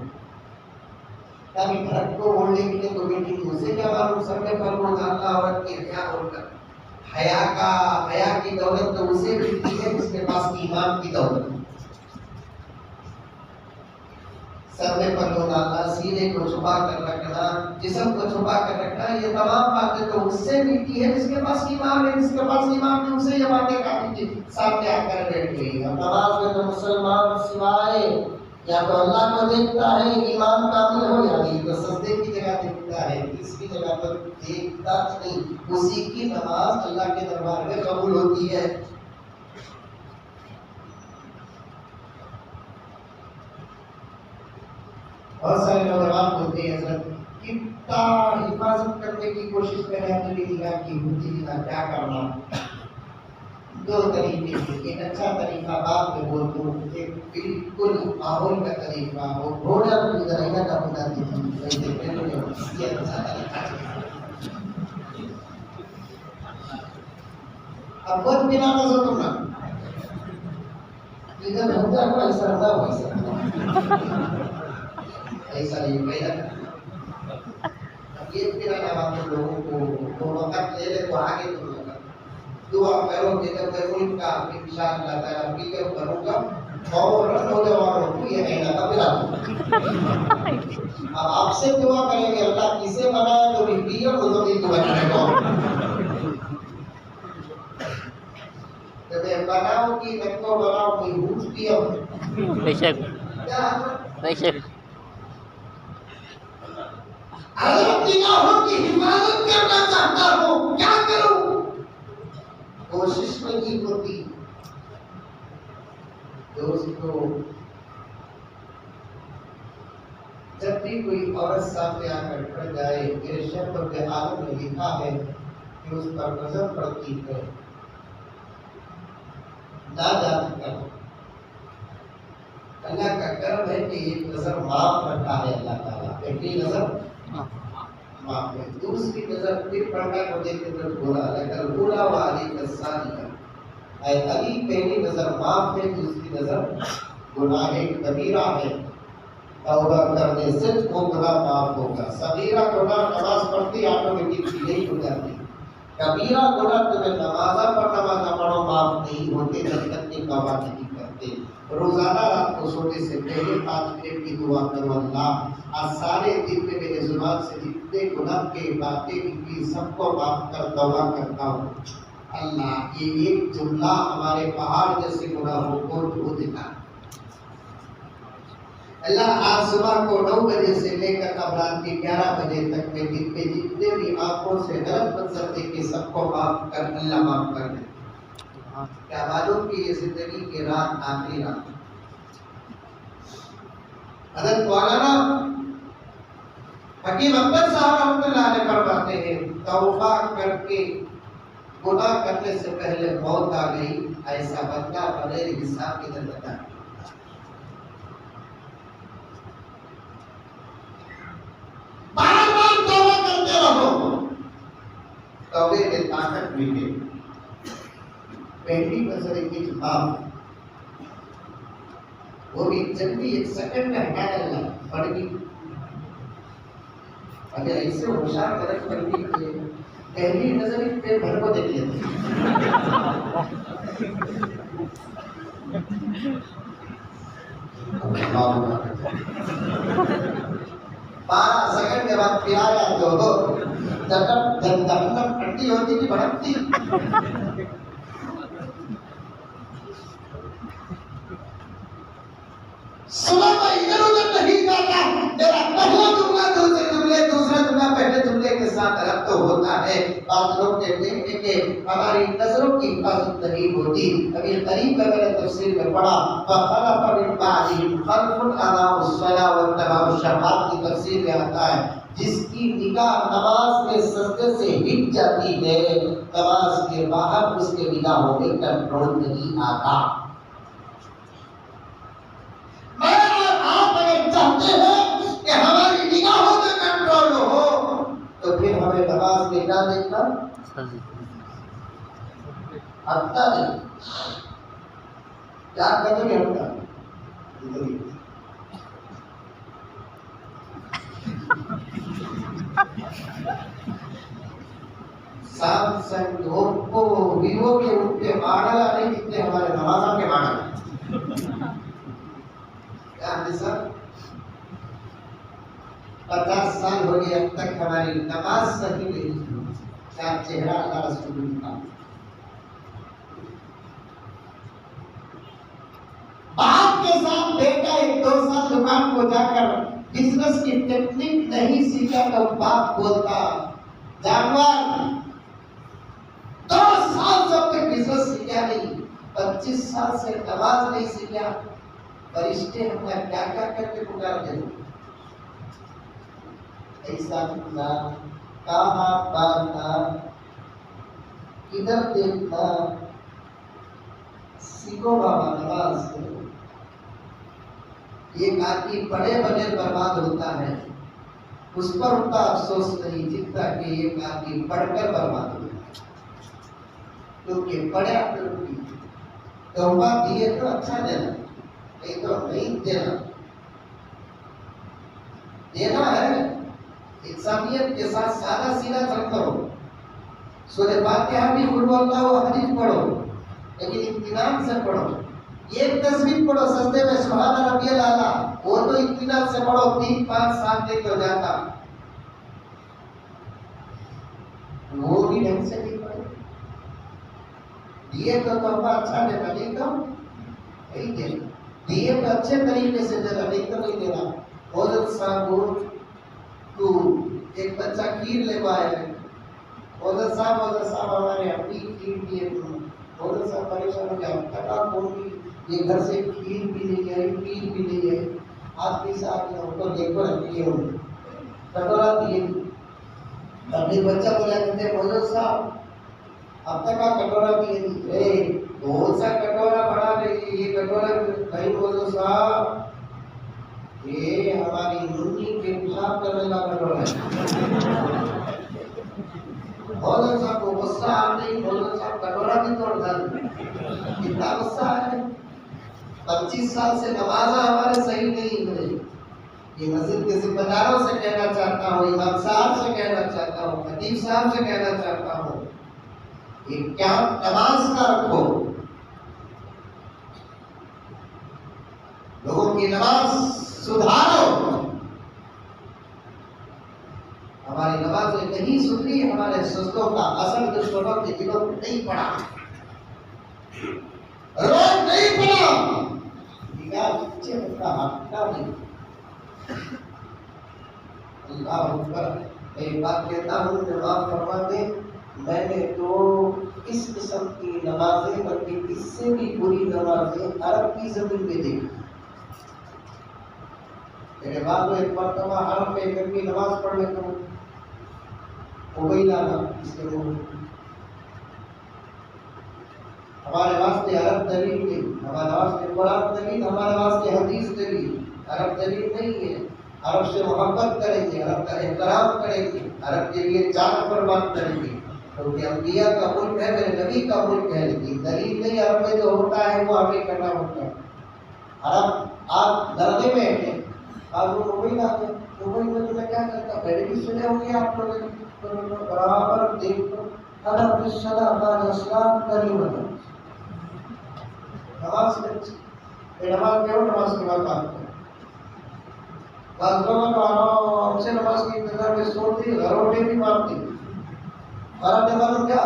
کبھی گھر کو اوڑھنے کے لیے تو بیٹی اسے کیا معلوم سر میں پر وہ جانتا عورت کی حیا اوڑھ کر. حیا کی دولت تو اسے ملتی ہے جس کے پاس ایمان کی دولت. سر میں پلو ڈالنا، سینے کو چھپا کر رکھنا، جسم کو چھپا کر رکھنا، یہ تمام باتیں تو اس سے ملتی ہے جس کے پاس ایمان ہے. جس کے پاس ایمان ہے اسے یہ باتیں کافی سامنے آ کر بیٹھ گئی. اب نماز میں تو مسلمان سوائے یا تو اللہ کو دیکھتا ہے ایمان کامل ہو، یا نہیں تو سجدے کی جگہ دیکھتا ہے، اس کی جگہ پر دیکھتا نہیں. اسی کی نماز اللہ کے دربار میں قبول ہوتی ہے. بہت سارے نوجوان بولتے ہیں حضرت کتنا حفاظت کرنے کی کوشش کر رہے ہیں اپنی نگاہ کی ہوتی نہ کیا کرنا. دو طریقے سے، ایک اچھا طریقہ بعد میں بول دوں، ایک بالکل ماحول کا طریقہ ہو. گھوڑا بھی ذرائع کا بنا دیتی یہ اچھا طریقہ. اب بہت بنا نظر تم نا ادھر ہو جا کو ایسا ہوتا ویسا ایسا نہیں پیدا. اب یہ میرا جواب لوگوں کو دو وقت لے لے تو آگے تم لگا دعا کرو کہ جب میں ملک کا انشاءاللہ تعالیٰ فکر کروں گا فوراً نوجوانوں کو یہ کہنا تھا بلا اب آپ سے دعا کریں گے اللہ کسے بنایا تو بھی اور وہ بھی دعا کرے گا جب بناؤ کی نکو بناؤ کوئی بھوٹ دیا بے شک بے شک حضرت نگاہوں کی حفاظت کرنا چاہتا ہوں کیا کروں کوشش نہیں ہوتی دوستو جب بھی کوئی عورت سامنے آ کر کھڑ جائے میرے شیخ عالم نے لکھا ہے کہ اس پر نظر پڑتی ہے ناجائز کرو اللہ کا کرم ہے کہ ایک نظر معاف رکھا ہے اللہ تعالیٰ پہلی نظر معاف ہے دوسری نظر پھر پڑھنا کو دیکھ کر بولا لیکن بولا والی الثانیہ اے علی پہلی نظر معاف ہے دوسری نظر گناہ کبیرہ ہے توبہ کرنے سے وہ گناہ معاف ہوگا صغیرہ گناہ نماز پڑھتی آٹومیٹک یہی ہو جاتی کبیرہ گناہ تمہیں نمازہ پر نمازہ پڑھو معاف نہیں ہوتے جب تک کہ توبہ نہیں کرتے روزانہ رات کو سونے سے پہلے 5 منٹ کی دعا کرو اللہ آج سارے دن میں میرے زبان سے جتنے گناہ کے باتیں نکلی سب کو معاف کر توبہ کرتا ہوں اللہ یہ ایک جملہ ہمارے پہاڑ جیسے گناہوں کو دھو دیتا اللہ آج صبح کو 9 بجے سے لے کر اب رات کے 11 بجے تک میں دن میں جتنے بھی آنکھوں سے غلط منظر دیکھے سب کو معاف کر اللہ معاف کر دے کیا معلوم کہ یہ زندگی کی رات آخری رات حضرت مولانا حکیم اکبر صاحب رحمۃ اللہ علیہ فرماتے ہیں توبہ کر کے گناہ کرنے سے پہلے موت آ گئی ایسا بندہ بغیر حساب کے جنت آ گیا بار بار توبہ کرتے رہو توبے میں طاقت ملے پہلی نظر کی جواب وہ بھی جب بھی 1 سیکنڈ میں ہٹا ڈالنا پڑ گئی اگر ایسے ہوشیار درخت کر دی پہلی نظر پہ بھر کو دیکھ لیتے 12 سیکنڈ کے بعد پھر آیا تو جب ٹھنڈی ہوتی تھی بھڑکتی صبح میں ادھر ادھر نہیں جاتا میرا پہلا جملہ دوسرا جملہ پہلے جملے کے ساتھ الگ تو ہوتا ہے بعض لوگ کہتے ہیں کہ ہماری نظروں کی حفاظت نہیں ہوتی ابھی قریب میں نے تفسیر میں پڑھا فخلف من بعدهم خلف اضاعوا الصلاة واتبعوا الشهوات کی تفسیر میں آتا ہے جس کی نگاہ نماز میں سجدے سے ہٹ جاتی ہے نماز کے باہر اس کے نگاہوں میں کنٹرول نہیں آتا چاہتے ہیں کہ ہماری نگاہوں میں کنٹرول ہو تو پھر ہمیں نماز میں کیا دیکھنا ہٹتا نہیں کیا کریں گے ہٹتا سیمسنگ اوپو ویوو کے ان کے ماڈل آ نہیں کتنے ہمارے نمازوں کے ماڈل کیا سر 50 سال ہو گئے اب تک ہماری نماز صحیح نہیں ہوئی کیا چہرہ اللہ رسول کا باپ کے ساتھ بیٹا 1-2 سال دکان کو جا کر بزنس کی ٹیکنیک نہیں سیکھا تو باپ بولتا جانور 2 سال سے اب تک بزنس سیکھا نہیں 25 سال سے نماز نہیں سیکھا فرشتے ہمیں کیا کیا کر کے پکارتے ہیں ایسا کرنا کہاں پارنا کدھر دیکھنا سیکھو بابا نماز ایک آدمی بڑے بڑے برباد ہوتا ہے اس پر ان کا افسوس نہیں جتنا کہ ایک آدمی پڑھ کر برباد ہوتا ہے کیونکہ پڑھے اپنے توبہ دیے تو اچھا دینا نہیں تو نہیں دینا ہے انسانیت کے ساتھ سادہ سیدھا چل کرو سورہ فاتحہ بھی قل ہو اللہ احد پڑھو لیکن اطمینان سے پڑھو ایک تصویر پڑھو سجدے میں سبحان ربی الاعلیٰ، وہ تو اطمینان سے پڑھو 3 5 7 دن ہو جاتا، وہ بھی ڈھنگ سے نہیں پڑھے. دیے تو تحفہ اچھا دینا، نہیں تو دیے تو اچھے طریقے سے دینا، نہیں تو نہیں دینا. حضرت صاحب کو ایک بچہ کھیر لے آیا ہے. حضرت صاحب ہمارے اپنی کھیر دیے. حضرت صاحب پریشان ہو گیا، ٹکا کون بھی یہ گھر سے کھیر بھی نہیں آئی، کھیر بھی نہیں آئی. آپ کے ساتھ ہم کو دیکھو رکھیے ہوں کٹورا دیے. اپنے بچہ بولا کرتے حضرت صاحب اب تک آپ کٹورا دیے، کون سا کٹورا بڑا نہیں، یہ کٹورا نہیں حضرت صاحب، یہ ہماری نونی کے پیشاب کرنے کا کٹورا ہے. حضرت صاحب کو غصہ آ نہیں، حضرت صاحب کٹورا بھی توڑ دیں. کتنا غصہ ہے. 25 سال سے نمازاں ہمارے صحیح نہیں ہوئی. یہ مسجد کے ذمہ داروں سے کہنا چاہتا ہوں، امام صاحب سے کہنا چاہتا ہوں، خطیب صاحب سے کہنا چاہتا ہوں، یہ کیا نماز کا رکھو، لوگوں کی نماز سدھارو. ہماری نمازیں نہیں سدھری، ہمارے سجدوں کا اثر دشمنوں کے دلوں میں نہیں پڑا، روز نہیں پڑا. اللہ اکبر. ایک بات کہتا ہوں، جواب فرما دیں، میں نے تو اس قسم کی نمازیں بلکہ اس سے بھی بری نمازیں عرب کی زمین میں دیکھی. میرے بعد ایک مرتبہ عرب میں ایک کی نماز پڑھنے کو وہی لانا اس کے وہ ہمارے واسطے عرب دلیل نہیں، ہمارے واسطے قرآن دلیل، ہمارے واسطے حدیث دلیل. عرب دلیل نہیں ہے. عرب سے محبت کریں گے، عرب کا احترام کریں گے، عرب کے لیے جان قربان کریں گے، کیونکہ انبیاء کا ملک ہے، میرے نبی کا ملک ہے. لیکن دلیل نہیں، عرب میں جو ہوتا ہے وہ ہمیں کرنا ہوتا ہے. عرب آپ درگے میں ہیں، آپ وہ ممبئی لاتے ہیں، ممبئی میں تو میں کیا کرتا ہوں، پہلے بھی سنے ہوں گے آپ لوگ برابر دیکھو عرب الصلاۃ الاسلام کریمۃ. نماز نماز کیوں نماز کی بات آپ کو بعض لوگوں کو آرام سے نماز کی انتظار میں سوتی، گھروٹے بھی مارتی. ہمارا نماز کیا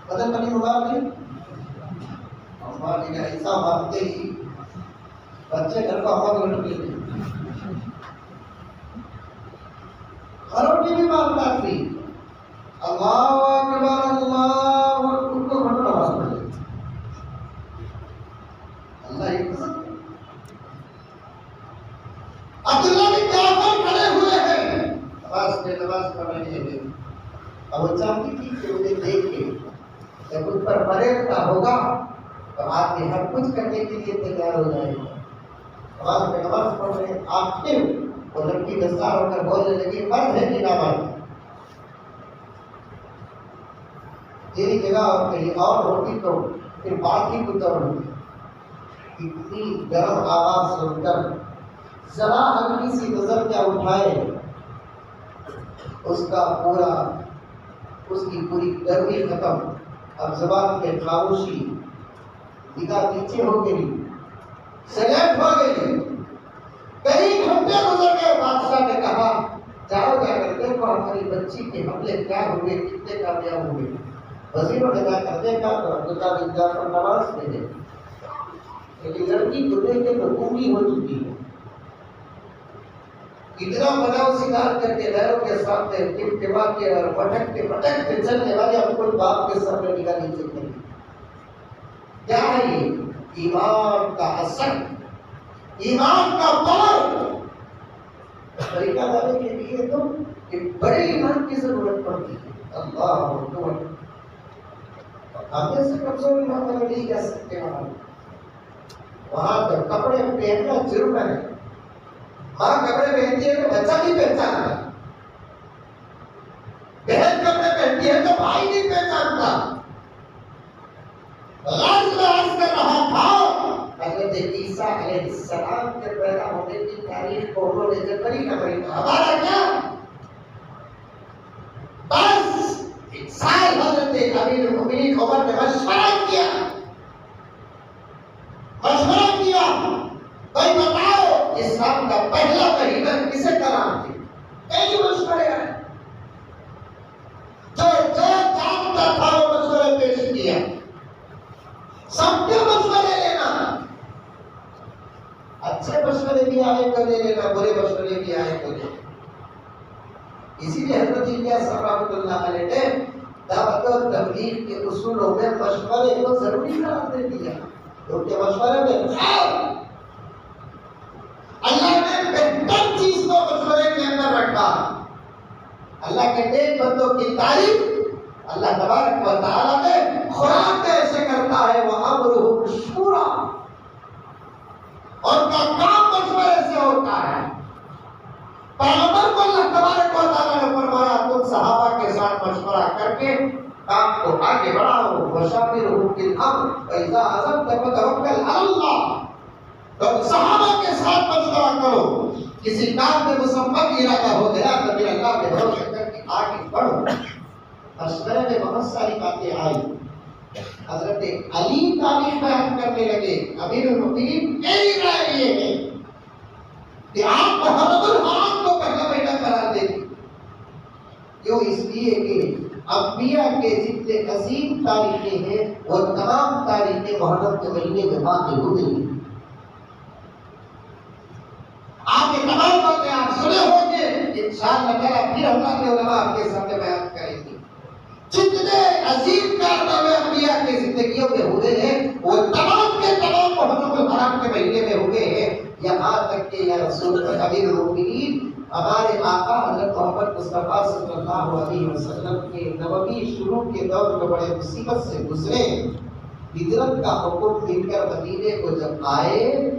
بدل بنی مارتی، ہماری ایسا مارتے ہی بچے گھر کو ہمارے لٹ لیتے. گھروٹے بھی مارتی. اللہ اکبر اللہ اکبر کو گھر نماز پڑھتے. اللہ ایک عبداللہ بن جعفر کھڑے ہوئے ہیں، نماز پڑھ رہے ہیں. اب وہ چاہتی تھی کہ انہیں دیکھ کے جب ان پر پریڈ ہوگا تو آدمی ہر کچھ کرنے کے لیے تیار ہو جائے گا. نماز پڑھ رہے ہیں، آپ پھر وہ لڑکی دستار ہو کر بولنے لگی مرد ہے کہ نہ مرد، تیری جگہ اور کہیں اور ہوتی تو پھر بات ہی کچھ اور ہوتی. اتنی گرم آواز سن کر ذرا ہلکی سی نظر کیا اٹھائے، اس کی پوری گرمی ختم. اب زبان پہ خاموشی، نگاہ پیچھے ہو گئی، سلیکٹ ہو گئی. کئی گھنٹے گزر گئے. بادشاہ نے کہا جاؤ جا کر دیکھو ہماری بچی کے حملے کیا ہوئے، کتنے کامیاب ہوئے. وزیروں نے جا کر دیکھا تو عبداللہ بن جعفر نماز میں ہے، لیکن لڑکی کو دیکھ کے تو گونگی ہو چکی ہے. اتنا بناؤ شکار کر کے غیروں کے سامنے ٹمٹما کے اور پٹک کے چلنے والے اپنے باپ کے سامنے نگاہ نہیں چکتے. کیا ہے یہ؟ ایمان کا اثر، ایمان کا پاور. طریقہ لانے کے لیے تو ایک بڑے ایمان کی ضرورت پڑتی ہے. اللہ اکبر. ہم جیسے کمزور ایمان والے نہیں جا سکتے. وہاں پر کپڑے پہننا ضرور ہے. ماں کپڑے پہنتی ہے تو بچہ نہیں پہچانتا، بہن کپڑے پہنتی ہے تو بھائی نہیں پہچانتا. غرض کر رہا تھا حضرت عیسیٰ علیہ السلام کے پیدا ہونے کی تاریخ کو انہوں نے جنوری کا مہینہ، ہمارا کیا بس ایک سال حضرت امیر المؤمنین عمر نے مشورہ کیا برے مشورے بھی آئے تو نہیں. اسی لیے حضرت الیاس رحمۃ اللہ علیہ نے دعوت و تبلیغ کے اصولوں میں مشورے کو ضروری قرار دے دیا. کیونکہ مشورے میں خیر، اللہ نے بہتر چیز کو مشورے کے اندر رکھا. اللہ کے نیک بندوں کی تعریف اللہ تبارک و تعالیٰ نے قرآن میں ایسے کرتا ہے، وَأَمْرُهُمْ شُورَىٰ، ان کا کام مشورے سے ہوتا ہے. پیغمبر کو اللہ تبارک و تعالیٰ نے فرمایا تم صحابہ کے ساتھ مشورہ کر کے کام کو آگے بڑھاؤ. وَشَاوِرْهُمْ فِي الْأَمْرِ فَإِذَا عَزَمْتَ فَتَوَكَّلْ عَلَى اللَّهِ. تم صحابہ کے ساتھ مشورہ کرو، کسی کام میں مسمت ارادہ ہو گیا تو پھر اللہ کے بھروسے کر کے آگے بڑھو. مشورے میں بہت ساری باتیں آئی. حضرت علی تاریخ بیان کرنے لگے، امیر المؤمنین میری رائے یہ ہے کہ آپ محرم الحرام کو پہلا مہینہ قرار دیں. کیوں؟ اس لیے کہ انبیاء کے جتنے عظیم تاریخیں ہیں وہ تمام تاریخیں محرم کے مہینے میں واقع ہوئی ہیں. آپ یہ تمام باتیں آپ سنے ہوں گے، انشاءاللہ تعالیٰ پھر اللہ کے علماء آپ کے سامنے بیان کریں گے. جتنے عظیم کارنامے انبیاء کی زندگیوں میں ہوئے ہیں وہ تمام کے تمام محرم الحرام کے مہینے میں ہوئے ہیں. یہاں تک کہ یا رسول امیر المؤمنین ہمارے آقا حضرت محمد مصطفیٰ صلی اللہ علیہ وسلم کے نبوی شروع کے دور میں بڑے مصیبت سے گزرے. ہجرت کا حکم مل کر مدینے کو جب آئے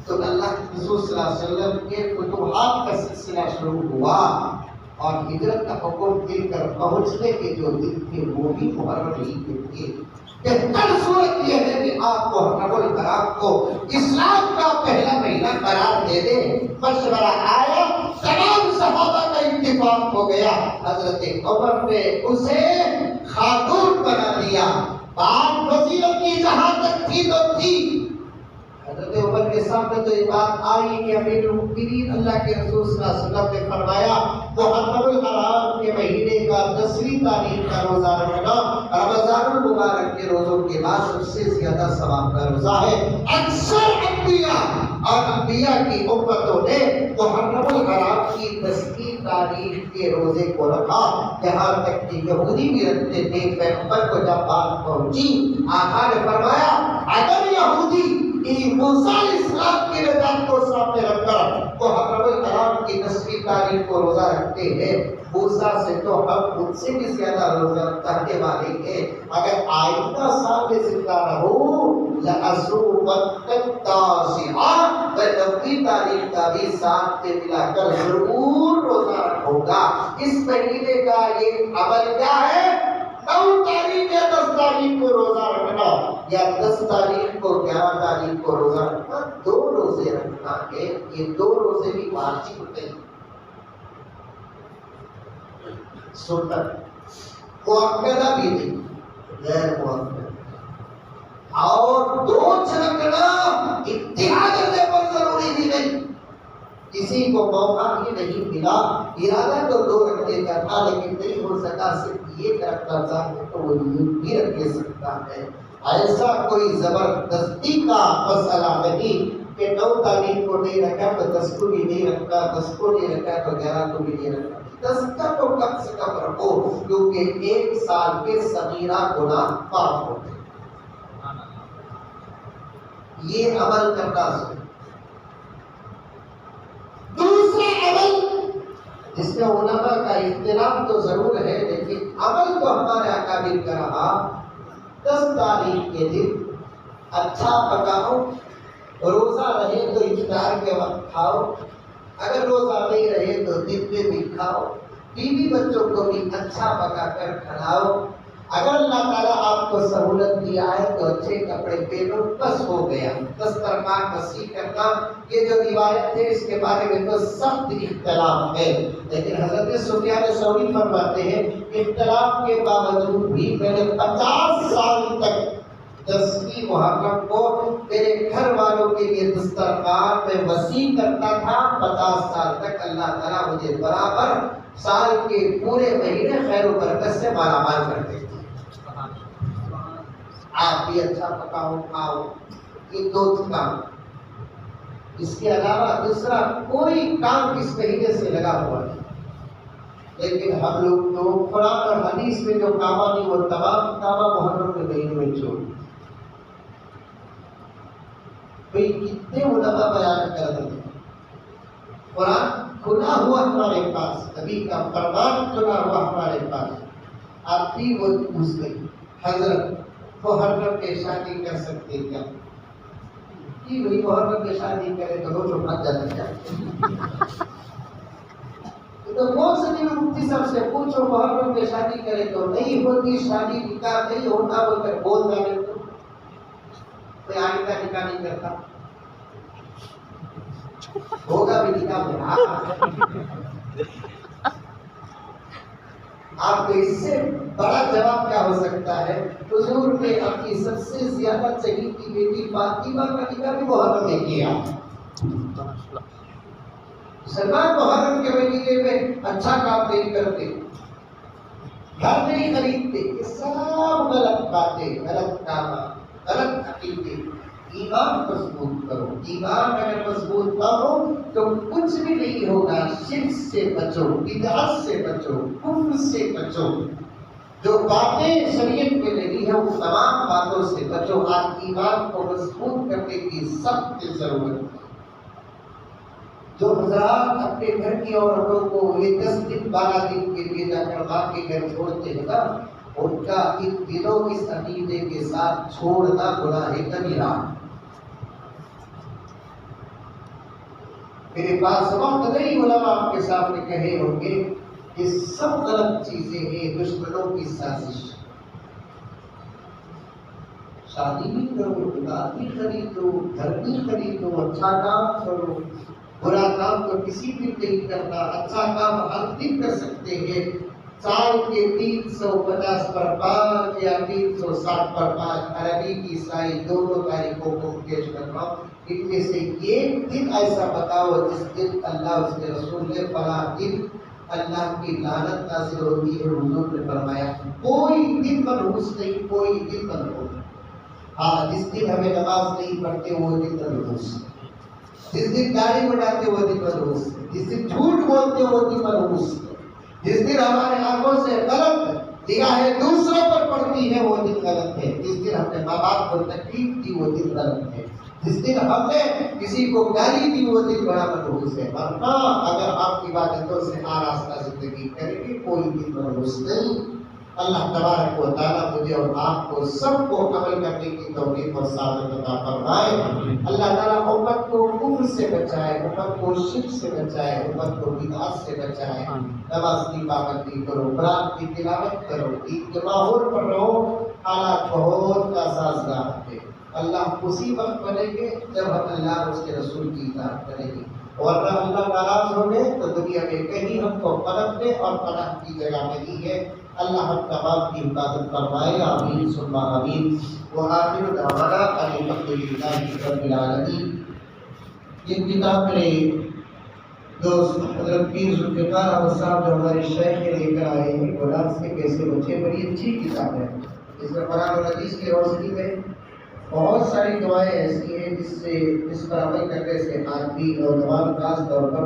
تو اللہ کے رسول صلی اللہ علیہ وسلم کے فتوحات کا سلسلہ شروع ہوا اور ہجرت کا حکم مل کر پہنچنے کے جو دن تھے وہ بھی محرم ہی تھے. بہتر صورت یہ ہے کہ آپ کو محرم الحرام کو اسلام کا پہلا مہینہ قرار دے دیں. مشورہ آیا، تمام صحابہ کا اتفاق ہو گیا. حضرت عمر نے اسے خاتون بنا دیا. بات وزیروں کی جہاں تک تھی تو تھی. حضرت عمر کے سامنے تو یہ بات آئی کہ امیر المؤمنین اللہ کے رسول صلی اللہ علیہ وسلم نے فرمایا محرم الحرام کے مہینے کا 10ویں تاریخ کا روزہ رکھنا رمضان المبارک کے روزوں کے بعد سب سے زیادہ ثواب کا روزہ ہے. اکثر انبیاء اور انبیاء کی امتوں نے محرم الحرام کی 10ویں تاریخ کے روزے کو رکھا. یہاں تک کہ یہودی بھی رکھتے تھے. پیغمبر کو جب بات پہنچی آقا نے فرمایا اگر یہودی موسیٰ علیہ السلام کی نجات کو سامنے رکھ کر محرم الحرام کی 10ویں تاریخ کو روزہ رکھتے ہیں، موسیٰ سے تو ہم ان سے بھی زیادہ روزہ رکھنے والے ہیں. اگر آئندہ سال میں زندہ رہو لَأَصُومَنَّ التَّاسِعَ، میں 9ویں تاریخ کا بھی ساتھ میں ملا کر ضرور روزہ رکھوں گا. اس مہینے کا یہ عمل کیا ہے؟ 9 تاریخ یا 10 تاریخ کو روزہ رکھنا یا 10 تاریخ کو 11 تاریخ کو روزہ رکھنا. 2 روزے رکھنا ہے. یہ 2 روزے بھی واجب نہیں، سنت مؤکدہ بھی نہیں، غیر مؤکدہ. اور 2 رکھنا انتہا کرنے پر ضروری بھی نہیں. کسی کو موقع ہی نہیں ملا، ارادہ تو 2 رکھنے کا تھا لیکن نہیں ہو سکا، صرف یہ رکھنا چاہے تو وہ بھی رکھ لے سکتا ہے. ایسا کوئی زبردستی کا مسئلہ نہیں کہ 9 تاریخ کو نہیں رکھا تو 10 کو بھی نہیں رکھا، 10 کو نہیں رکھا تو 11 کو بھی نہیں رکھا. 10 کا تو کم سے کم رکھو کیونکہ 1 سال کے صغیرہ گناہ معاف ہوتے ہیں. یہ عمل کرنا ضروری. دوسرا عمل جس میں علماء کا اختلاف تو ضرور ہے لیکن عمل تو ہمارے اکابر کا رہا، 10 تاریخ کے دن اچھا پکاؤ، روزہ رہے تو افطار کے وقت کھاؤ، اگر روزہ نہیں رہے تو دن میں بھی کھاؤ، بیوی بچوں کو بھی اچھا پکا کر کھلاؤ. اگر اللہ تعالیٰ آپ کو سہولت دیا ہے تو اچھے کپڑے پہنو، بس ہو گیا. دسترخوان وسیع کرنا یہ جو روایت ہے اس کے بارے میں تو سخت اختلاف ہے، لیکن حضرت سفیان ثوری فرماتے ہیں اختلاف کے باوجود بھی میں نے 50 سال تک 10ویں محرم کو میرے گھر والوں کے لیے دسترخوان میں وسیع کرتا تھا. 50 سال تک اللہ تعالیٰ مجھے برابر سال کے پورے مہینے خیر و برکت سے مالا مال کرتے تھے. آپ بھی اچھا پکاؤ کھاؤ، یہ 2 کام. اس کے علاوہ دوسرا کوئی کام اس مہینے سے لگا ہوا نہیں. لیکن ہم لوگ تو قرآن اور حدیث میں جو کام نہیں وہ تمام کام محرم کے مہینے میں چھوڑ. بھئی کتنے علماء بیان کر رہے ہیں. قرآن کھلا ہوا ہمارے پاس، نبی کا فرمان کھلا ہوا ہمارے پاس. آپ بھی وہ پوچھ گئی حضرت محرم میں شادی کر سکتے کیا؟ کہ بھئی محرم میں شادی کرے تو روز بھاگ جاتا کیا؟ تو کون سے دن مفتی صاحب سے پوچھو محرم میں شادی کرے تو نہیں ہوتی شادی، نکاح نہیں ہوتا بول کر بول ڈالے تو کوئی آئندہ نکاح نہیں کرتا. ہوگا بھی نکاح میں. آپ کو اس سے بڑا جواب کیا ہو سکتا ہے؟ حضور نے اپنی سب سے زیادہ چہیتی بیٹی فاطمہ کا نکاح بھی محرم میں کیا. مسلمان محرم کے مہینے میں اچھا کام نہیں کرتے، گھر نہیں خریدتے. یہ سب غلط باتیں، غلط کام، غلط عقیدے. ایمان مضبوط کرو. ایمان اگر مضبوط نہ ہو تو کچھ بھی نہیں ہوگا. شرک سے بچو، بدعت سے بچو، کفر سے بچو. جو باتیں شریعت میں نہیں ہے وہ تمام باتوں سے بچو. آج ایمان کو مضبوط کرنے کی سخت ضرورت ہے. جو حضرات اپنے گھر کی عورتوں کو یہ 10 دن 12 دن کے لیے جا کر ماں کے گھر چھوڑتے ہیں نا، ان کا ان دنوں اس عقیدے کے ساتھ چھوڑنا گناہ کبیرہ. میرے پاس وقت نہیں، علماء آپ کے سامنے کہے ہوں گے یہ سب غلط چیزیں ہیں، دشمنوں کی سازش. شادی بھی کرو، دکان بھی خریدو، گھر بھی خریدو، اچھا کام کرو. برا کام تو کسی بھی نہیں کرنا، اچھا کام ہر دن کر سکتے ہیں. سال کے 350 پر 5 یا 360 پر 5 عربی کی عیسائی دونوں تاریخوں کو پیش کرنا. ان میں سے ایک دن ایسا بتاؤ جس دن اللہ اس کے رسول نے فلاں دن اللہ کی لعنت نازل ہوتی ہے. حضور نے فرمایا کوئی دن منحوس نہیں، کوئی دن منحوس. ہاں جس دن ہمیں نماز نہیں پڑھتے وہ دن منحوس، جس دن داڑھی بڑھاتے وہ دن منحوس، جس دن جھوٹ بولتے وہ دن منحوس، جس دن ہمارے آنکھوں سے غلط نگاہیں دوسروں پر پڑتی ہے وہ دن غلط ہے، جس دن ہم نے ماں باپ کو تکلیف دی وہ دن غلط ہے، جس دن ہم نے کسی کو گالی دی وہ دن بڑا منحوس ہے. ورنہ اگر آپ عبادتوں سے آراستہ زندگی کریں گے کوئی دن منحوس نہیں. اللہ تبارک و تعالیٰ مجھے اور آپ کو سب کو عمل کرنے کی توفیق اور سعادت عطا فرمائے. اللہ تعالیٰ امت کو کفر سے بچائے، امت کو شرک سے بچائے، امت کو بدعت سے بچائے. نماز کی پابندی کرو، قرآن کی تلاوت کرو، عید کے ماحول پر رہو. حالات بہت سازگار ہے. اللہ اسی وقت بنیں گے جب ہم اللہ اس کے رسول کی اطاعت کریں گے، ورنہ اللہ ناراض ہو گئے تو دنیا میں کہیں ہم کو پنپنے اور پناہ کی جگہ نہیں ہے. اللہ ہم تمام کی حفاظت فرمائے. آمین ثم آمین. وآخر دعوانا ان الحمد للہ رب العالمین. یہ کتاب میرے دوست حضرت پیر ذوالفقار احمد صاحب جو ہمارے شیخ کے لے کر آئے ہیں گناہ سے کیسے بچے، بڑی اچھی کتاب ہے. اس میں قرآن اور حدیث کی روشنی میں بہت ساری دعائیں ایسی ہیں جس پر عمل کرنے سے آدمی نوجوان خاص طور پر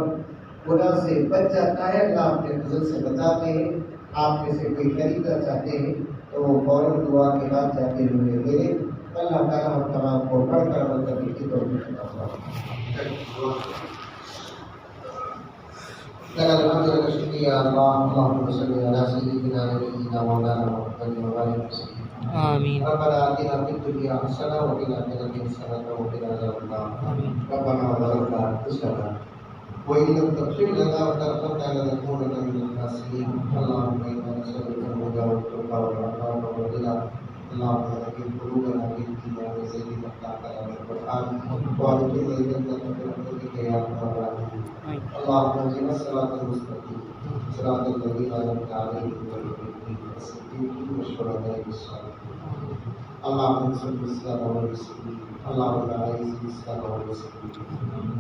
گناہ سے بچ جاتا ہے. اللہ اپنے فضل سے بتاتے ہیں. آپ میں سے کوئی خریدنا چاہتے ہیں تو وہ فوراً دعا کے بعد جاتے ہوئے لے لیں. اللہ تعالیٰ ہم تمام کو پڑھ کر عمل کرنے کی توفیق عطا فرمائے. الحمد للہ شکریہ اللہ. اللہم صلی علی سیدنا نبینا مولانا محمد وعلی وسلم. آمین. ربنا آتنا فی الدنیا حسنہ وقنا عذاب النار وقنا عذاب النار. ربنا ظلمنا انفسنا وإن لم تغفر لنا وترحمنا لنكونن من الخاسرين. اللهم إنا نسألك الهدى والتقى والعفاف والغنى. اللهم ذكر قلوبنا بالإيمان وزين أخلاقنا بالقرآن وأدخلنا الجنة برحمتك يا أرحم الراحمين. اللهم اهدنا الصراط المستقيم صراط الذين أنعمت عليهم غير المغضوب عليهم والشهداء والصالحين. اللهم انصر الإسلام والمسلمين. اللهم أعز الإسلام والمسلمين.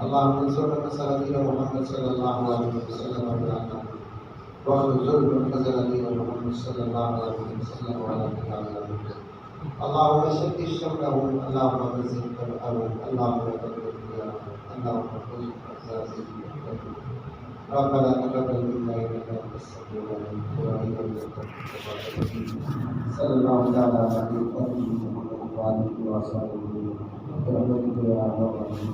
اللهم انصر من نصر دين محمد صلى الله عليه وسلم وعلى واخذل من خذل دين محمد صلى الله عليه وسلم وعلى آله. اللهم شتت شملهم، اللهم مزق فرقهم، اللهم تقبل ربنا تقبل منا انك انت السميع العليم وتب علينا صلى الله تعالى على محمد وعلى اله وصحبه وسلم برحمتك يا ارحم الراحمين.